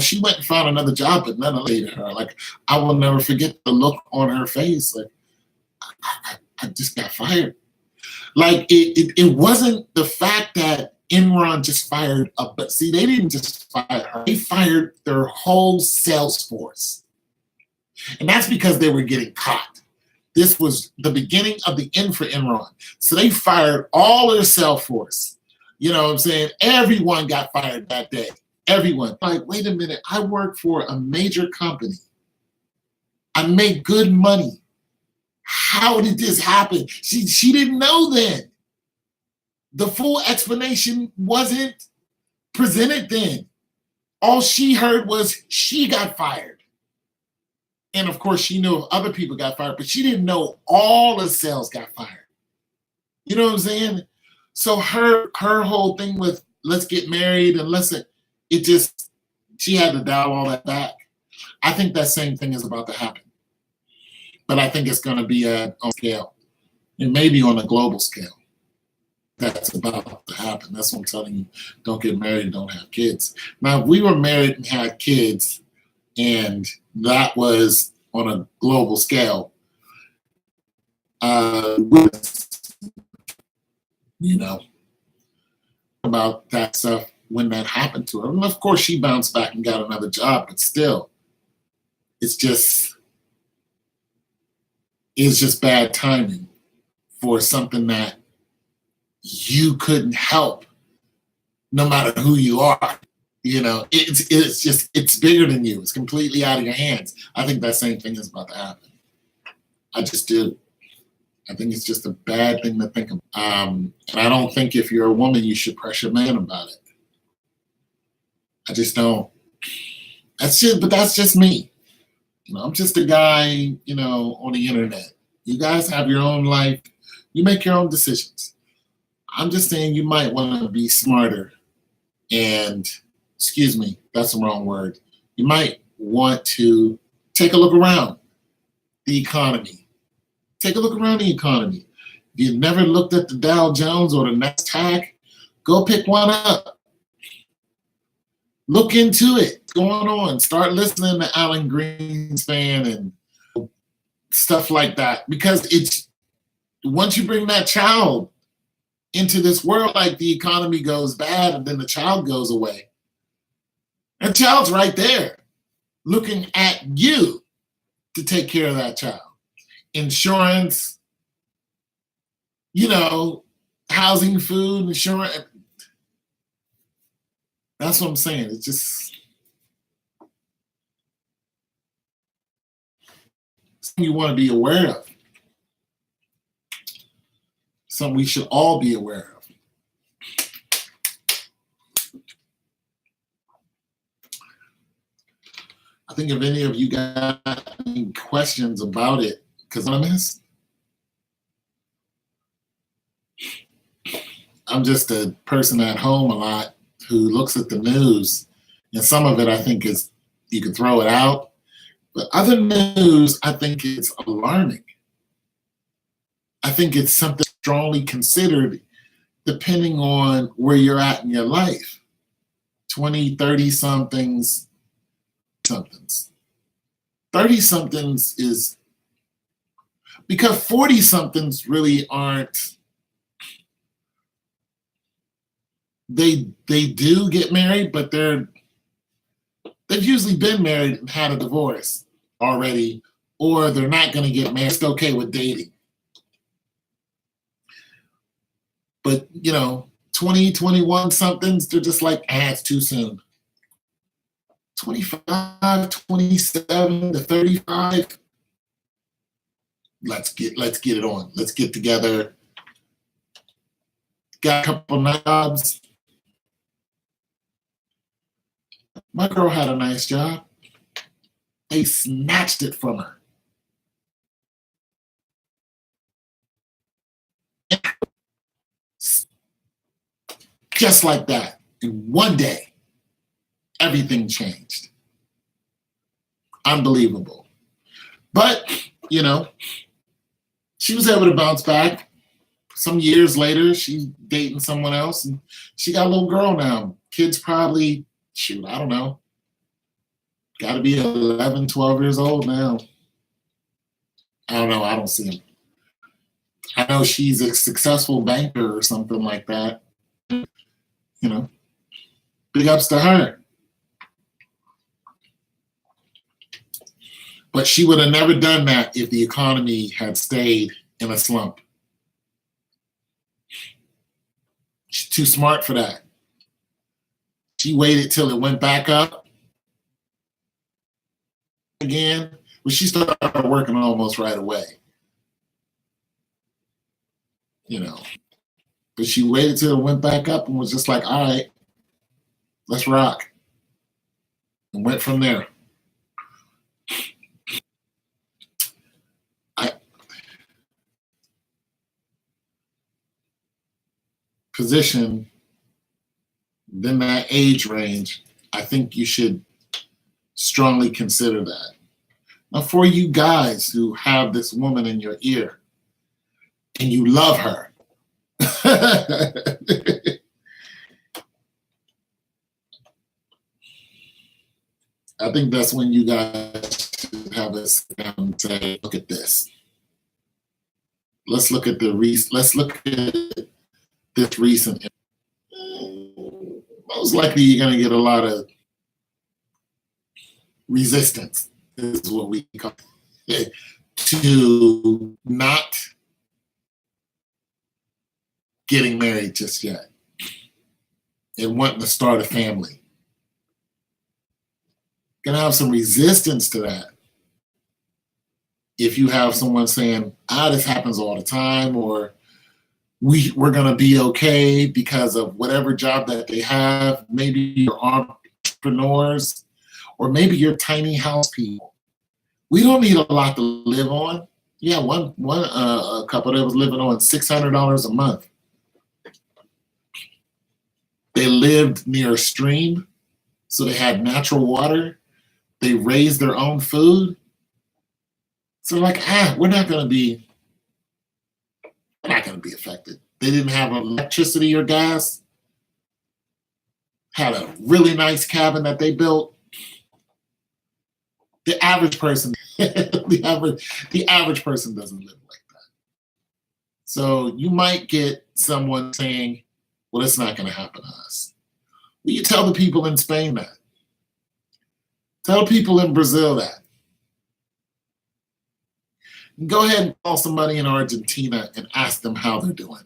she went and found another job, but none later her. Like, I will never forget the look on her face. Like, I just got fired. Like, it wasn't the fact that Enron just fired up, but see, they didn't just fire her. They fired their whole sales force. And that's because they were getting caught. This was the beginning of the end for Enron. So they fired all their sales force. You know what I'm saying? Everyone got fired that day. Everyone. Like, wait a minute, I work for a major company. I make good money. How did this happen? She didn't know then. The full explanation wasn't presented then. All she heard was she got fired. And of course, she knew other people got fired, but she didn't know all the sales got fired. You know what I'm saying? So her whole thing with let's get married and she had to dial all that back. I think that same thing is about to happen. But I think it's going to be on scale. It may be on a global scale. That's about to happen. That's what I'm telling you. Don't get married, don't have kids. Now, if we were married and had kids, and that was on a global scale, about that stuff. when that happened to her. And of course, she bounced back and got another job, but still, it's just bad timing for something that you couldn't help, no matter who you are. You know, it's bigger than you. It's completely out of your hands. I think that same thing is about to happen. I just do. I think it's just a bad thing to think of. And I don't think if you're a woman, you should pressure a man about it. I just don't. But that's just me. You know, I'm just a guy, you know, on the internet. You guys have your own life. You make your own decisions. I'm just saying you might want to be smarter and, excuse me, that's the wrong word. You might want to take a look around the economy. Take a look around the economy. If you've never looked at the Dow Jones or the NASDAQ, go pick one up. Look into it. What's going on? Start listening to Alan Greenspan and stuff like that. Because it's once you bring that child into this world, like the economy goes bad and then the child goes away. And the child's right there looking at you to take care of that child. Insurance, you know, housing, food, insurance. That's what I'm saying. It's just something you want to be aware of. Something we should all be aware of. I think if any of you got any questions about it, because I'm just a person at home a lot who looks at the news, and some of it I think is you can throw it out, but other news I think it's alarming. I think it's something strongly considered depending on where you're at in your life. 20, 30 somethings. 30 somethings is because 40 somethings really aren't. They do get married, but they've usually been married and had a divorce already, or they're not going to get married. It's okay with dating. But, you know, 20, 21 somethings, they're just like, it's too soon. 25, 27 to 35. Let's get it on. Let's get together. Got a couple jobs. My girl had a nice job. They snatched it from her. Just like that. In one day, everything changed. Unbelievable. But, you know, she was able to bounce back. Some years later, she's dating someone else, and she got a little girl now. Kids probably, I don't know. Got to be 11, 12 years old now. I don't know. I don't see him. I know she's a successful banker or something like that. You know, big ups to her. But she would have never done that if the economy had stayed in a slump. She's too smart for that. She waited till it went back up again. But she started working almost right away. You know. But she waited till it went back up and was just like, all right, let's rock. And went from there. Position, then that age range, I think you should strongly consider that. Now, for you guys who have this woman in your ear and you love her, I think that's when you guys should have a sit down and say, look at this. Let's look at this recent. Most most likely you're going to get a lot of resistance, is what we call it, to not getting married just yet and wanting to start a family. Gonna have some resistance to that. If you have someone saying, this happens all the time, or we're gonna be okay because of whatever job that they have, maybe you're entrepreneurs, or maybe you're tiny house people. We don't need a lot to live on. Yeah, one a couple that was living on $600 a month. They lived near a stream, so they had natural water. They raised their own food. So like, we're not gonna be affected. They didn't have electricity or gas. Had a really nice cabin that they built. The average person, the average person doesn't live like that. So you might get someone saying, well, it's not gonna happen to us. Well, you tell the people in Spain that. Tell people in Brazil that. Go ahead and call somebody in Argentina and ask them how they're doing.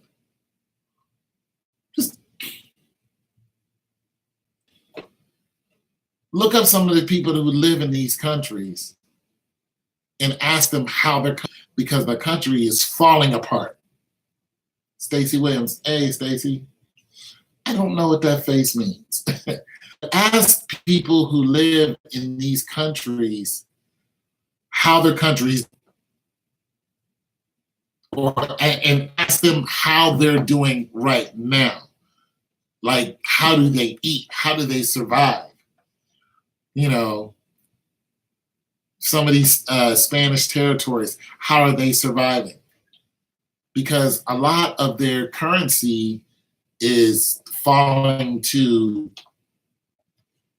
Just look up some of the people who live in these countries and ask them how they're, because the country is falling apart. Stacey Williams, hey Stacey, I don't know what that face means. Ask people who live in these countries how their countries, and ask them how they're doing right now. Like, how do they eat? How do they survive? You know, some of these Spanish territories, how are they surviving? Because a lot of their currency is falling to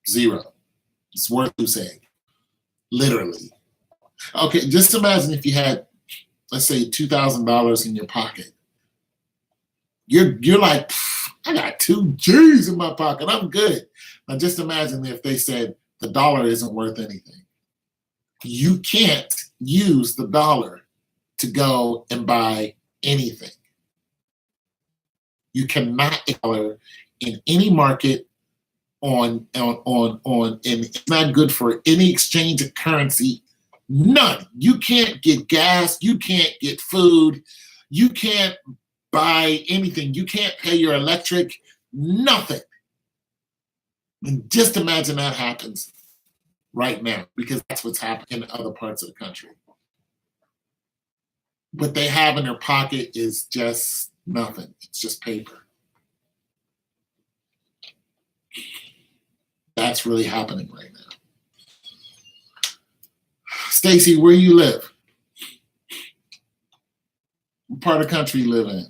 zero. It's worth saying, literally. Okay, just imagine if you had, let's say, $2,000 in your pocket. You're like, I got 2 G's in my pocket. I'm good. Now just imagine if they said the dollar isn't worth anything. You can't use the dollar to go and buy anything. You cannot dollar in any market on, and it's not good for any exchange of currency. None. You can't get gas. You can't get food. You can't buy anything. You can't pay your electric. Nothing. And just imagine that happens right now, because that's what's happening in other parts of the country. What they have in their pocket is just nothing. It's just paper. That's really happening right now. Stacey, where you live? What part of the country you live in?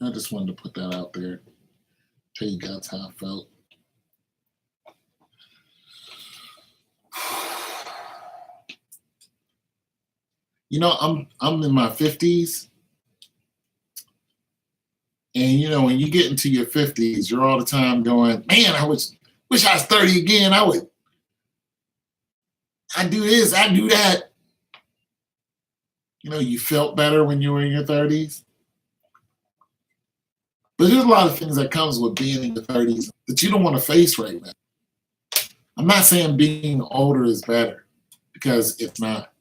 I just wanted to put that out there. Tell you guys how I felt. You know, I'm in my 50s. And you know, when you get into your 50s, you're all the time going, man, I wish I was 30 again. I do this, I do that. You know, you felt better when you were in your 30s. But there's a lot of things that comes with being in your 30s that you don't want to face right now. I'm not saying being older is better, because it's not.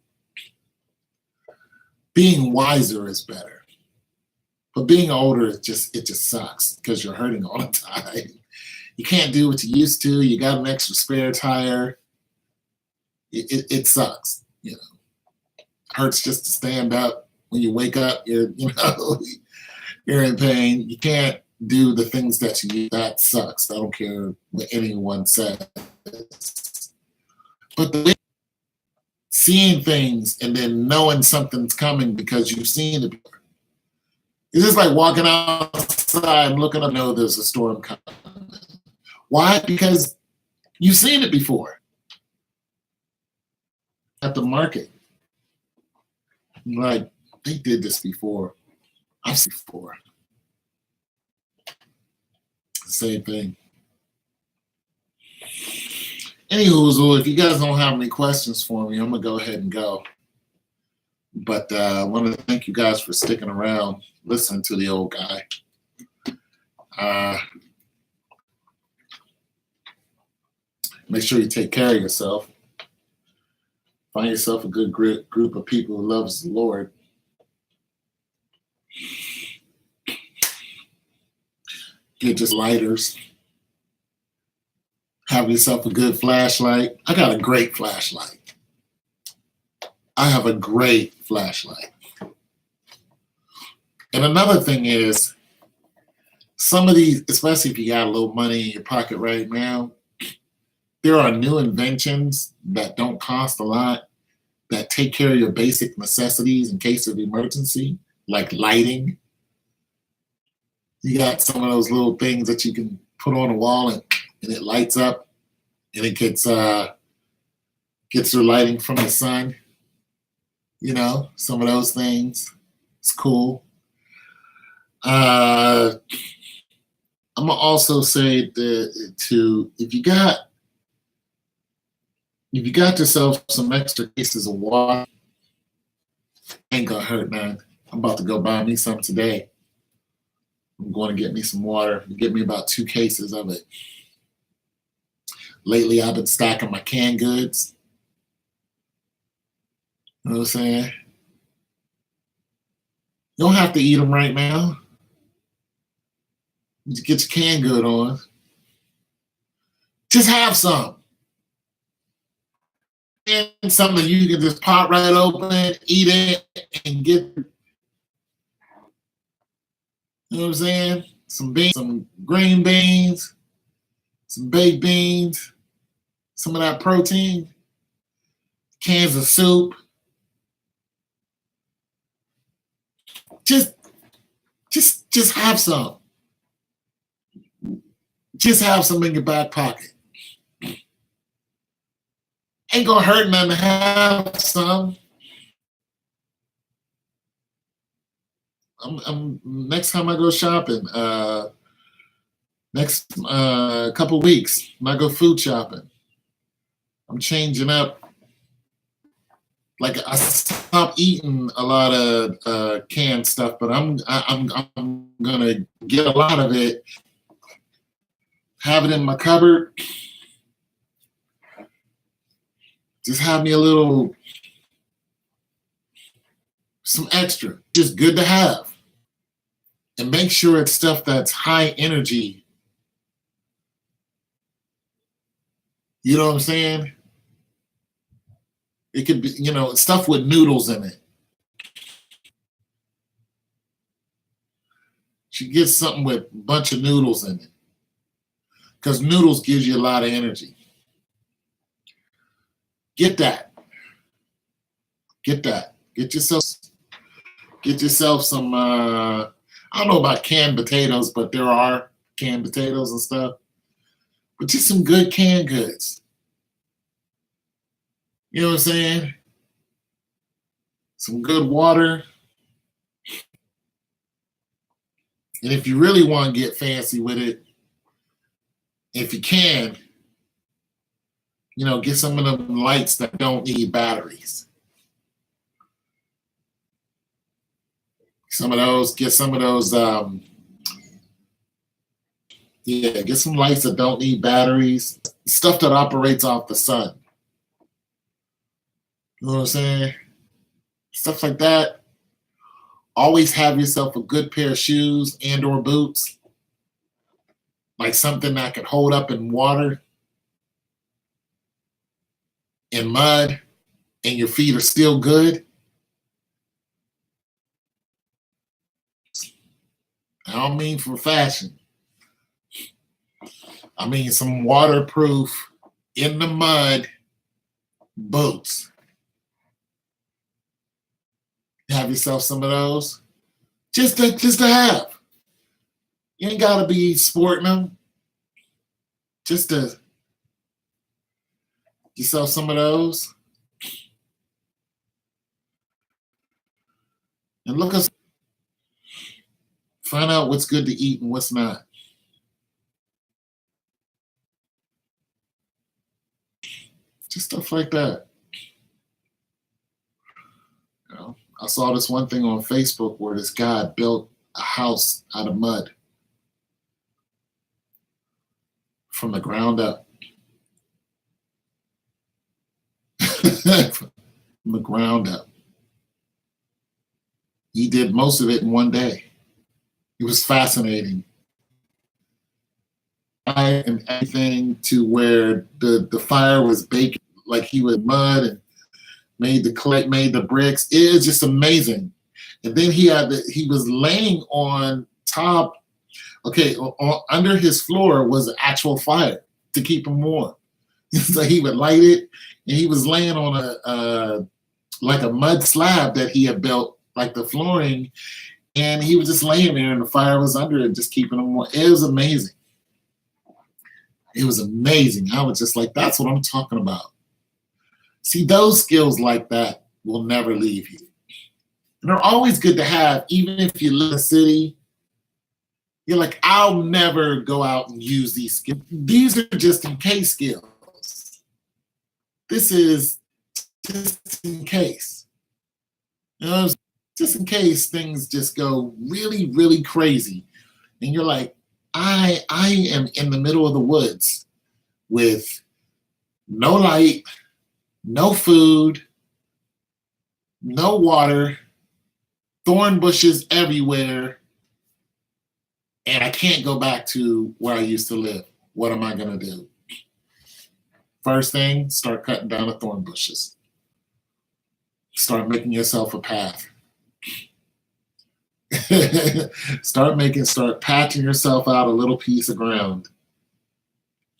Being wiser is better. But being older, it just sucks, because you're hurting all the time. You can't do what you used to. You got an extra spare tire. It sucks, you know. It hurts just to stand up. When you wake up, you're in pain. You can't do the things that sucks. I don't care what anyone says. But seeing things and then knowing something's coming because you've seen it before. It's just like walking outside and looking up, know there's a storm coming. Why? Because you've seen it before. At the market. Like, they did this before. I've seen it before. Same thing. Anywho, if you guys don't have any questions for me, I'm gonna go ahead and go. But I want to thank you guys for sticking around, listening to the old guy. Make sure you take care of yourself. Find yourself a good group of people who loves the Lord. Get just lighters. Have yourself a good flashlight. I got a great flashlight. I have a great flashlight. And another thing is, some of these, especially if you got a little money in your pocket right now, there are new inventions that don't cost a lot that take care of your basic necessities in case of emergency, like lighting. You got some of those little things that you can put on a wall and it lights up, and it gets their lighting from the sun. You know, some of those things. It's cool. I'm gonna also say that if you got yourself some extra cases of water, ain't gonna hurt, man. I'm about to go buy me some today. I'm going to get me some water. Get me about 2 cases of it. Lately, I've been stacking my canned goods. You know what I'm saying? You don't have to eat them right now. You just get your canned good on. Just have some. And something you can just pop right open, eat it, and get. You know what I'm saying? Some beans, some green beans, some baked beans, some of that protein, cans of soup. Just have some. Just have some in your back pocket. Ain't gonna hurt none to have some. I'm next time I go shopping, next couple weeks, when I go food shopping, I'm changing up. Like, I stopped eating a lot of canned stuff, but I'm gonna get a lot of it, have it in my cupboard. Just have me some extra. Just good to have. And make sure it's stuff that's high energy. You know what I'm saying? It could be, stuff with noodles in it. You get something with a bunch of noodles in it. Because noodles gives you a lot of energy. Get that. Get that. Get yourself some, I don't know about canned potatoes, but there are canned potatoes and stuff. But just some good canned goods. You know what I'm saying? Some good water. And if you really want to get fancy with it, if you can, get some of them lights that don't need batteries. Get some of those, get some lights that don't need batteries, stuff that operates off the sun. You know what I'm saying? Stuff like that. Always have yourself a good pair of shoes and or boots. Like something that can hold up in water, in mud, and your feet are still good. I don't mean for fashion. I mean some waterproof, in the mud boots. Have yourself some of those. Just to have. You ain't gotta be sporting them. Just to get yourself some of those. and look us find out what's good to eat and what's not. Just stuff like that. You know, I saw this one thing on Facebook where this guy built a house out of mud from the ground up. From the ground up. He did most of it in one day. It was fascinating. And everything to where the fire was baking, like he was mud and made the clay, made the bricks. It is just amazing. And then he was laying on top. Okay, under his floor was an actual fire to keep him warm. So he would light it, and he was laying on like a mud slab that he had built, like the flooring, and he was just laying there, and the fire was under it, just keeping him warm. It was amazing. It was amazing. I was just like, that's what I'm talking about. See, those skills like that will never leave you. And they're always good to have, even if you live in a city. You're like, I'll never go out and use these skills. These are just in case skills. This is just in case. You know, just in case things just go really, really crazy. And you're like, I am in the middle of the woods with no light, no food, no water, thorn bushes everywhere, and I can't go back to where I used to live. What am I going to do? First thing, start cutting down the thorn bushes. Start making yourself a path. Start patching yourself out a little piece of ground.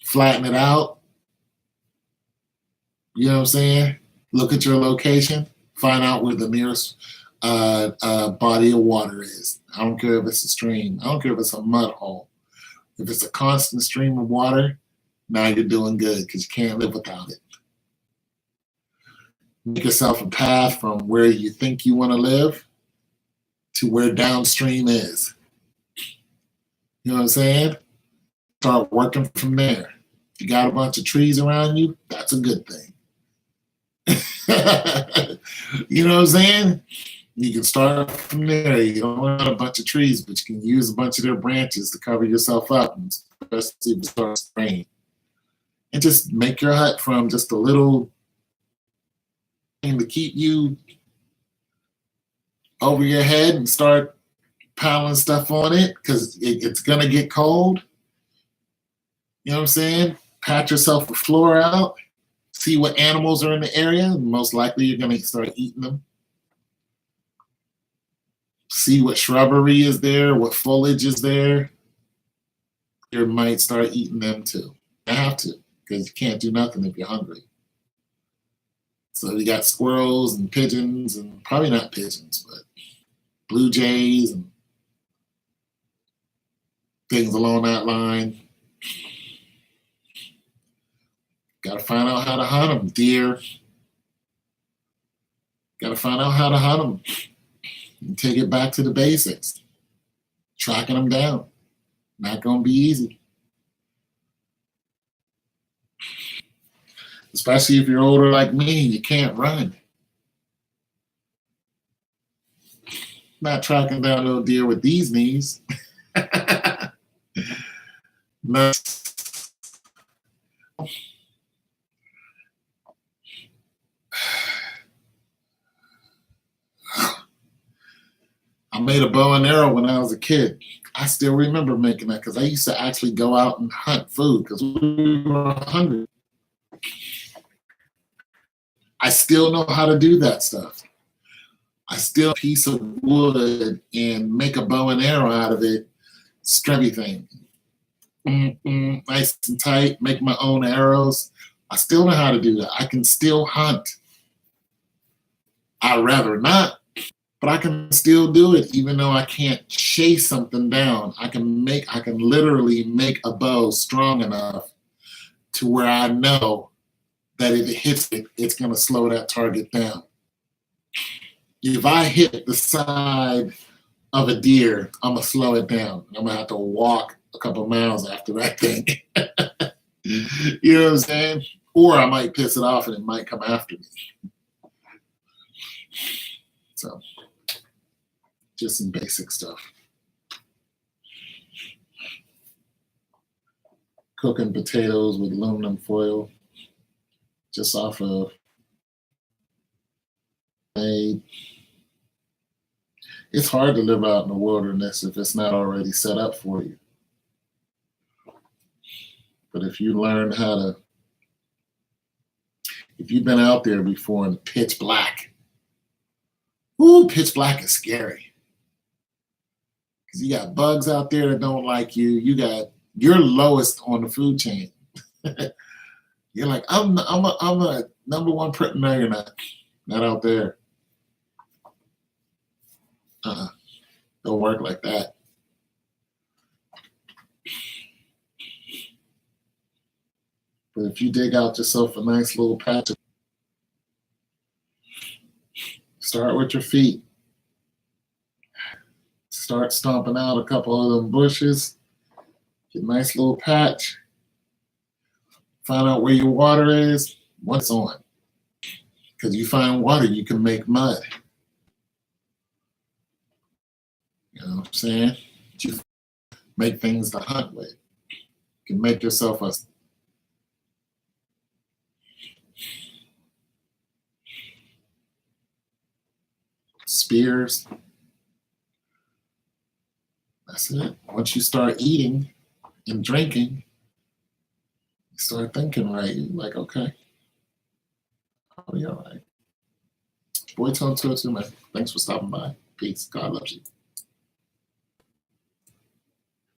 Flatten it out. You know what I'm saying? Look at your location. Find out where the nearest body of water is. I don't care if it's a stream. I don't care if it's a mud hole. If it's a constant stream of water, now you're doing good because you can't live without it. Make yourself a path from where you think you want to live to where downstream is. You know what I'm saying? Start working from there. If you got a bunch of trees around you, that's a good thing. You know what I'm saying? You can start from there. You don't want a bunch of trees, but you can use a bunch of their branches to cover yourself up, especially if it starts to rain. And just make your hut from just a little thing to keep you over your head and start piling stuff on it because it's going to get cold. You know what I'm saying? Pat yourself the floor out. See what animals are in the area. Most likely you're going to start eating them. See what shrubbery is there, what foliage is there. You might start eating them too. You have to, because you can't do nothing if you're hungry. So you got squirrels and pigeons, and probably not pigeons, but blue jays and things along that line. Got to find out how to hunt them. Deer. Got to find out how to hunt them. And take it back to the basics. Tracking them down. Not going to be easy. Especially if you're older like me, you can't run. Not tracking down no deer with these knees. No. I made a bow and arrow when I was a kid. I still remember making that because I used to actually go out and hunt food because we were hungry. I still know how to do that stuff. I still a piece of wood and make a bow and arrow out of it. Everything. Nice and tight, make my own arrows. I still know how to do that. I can still hunt. I'd rather not, but I can still do it even though I can't chase something down. I can literally make a bow strong enough to where I know that if it hits it, it's going to slow that target down. if I hit the side of a deer, I'm gonna slow it down. I'm gonna have to walk a couple miles after that thing. You know what I'm saying? Or I might piss it off and it might come after me. So, just some basic stuff. Cooking potatoes with aluminum foil, just off of made. It's hard to live out in the wilderness if it's not already set up for you. But if you learn how to, if you've been out there before in pitch black, ooh, pitch black is scary. Because you got bugs out there that don't like you. You're lowest on the food chain. You're like, I'm a number one predator. No, you're not. Not out there. Don't work like that. But if you dig out yourself a nice little patch, start with your feet. Start stomping out a couple of them bushes. Get a nice little patch. Find out where your water is, what's on. Because you find water, you can make mud. You know what I'm saying? You make things to hunt with. You can make yourself a spears. That's it. Once you start eating and drinking, you start thinking right. You're like, okay, I'll be all right. Boy, tell to it too, man. Thanks for stopping by. Peace. God loves you.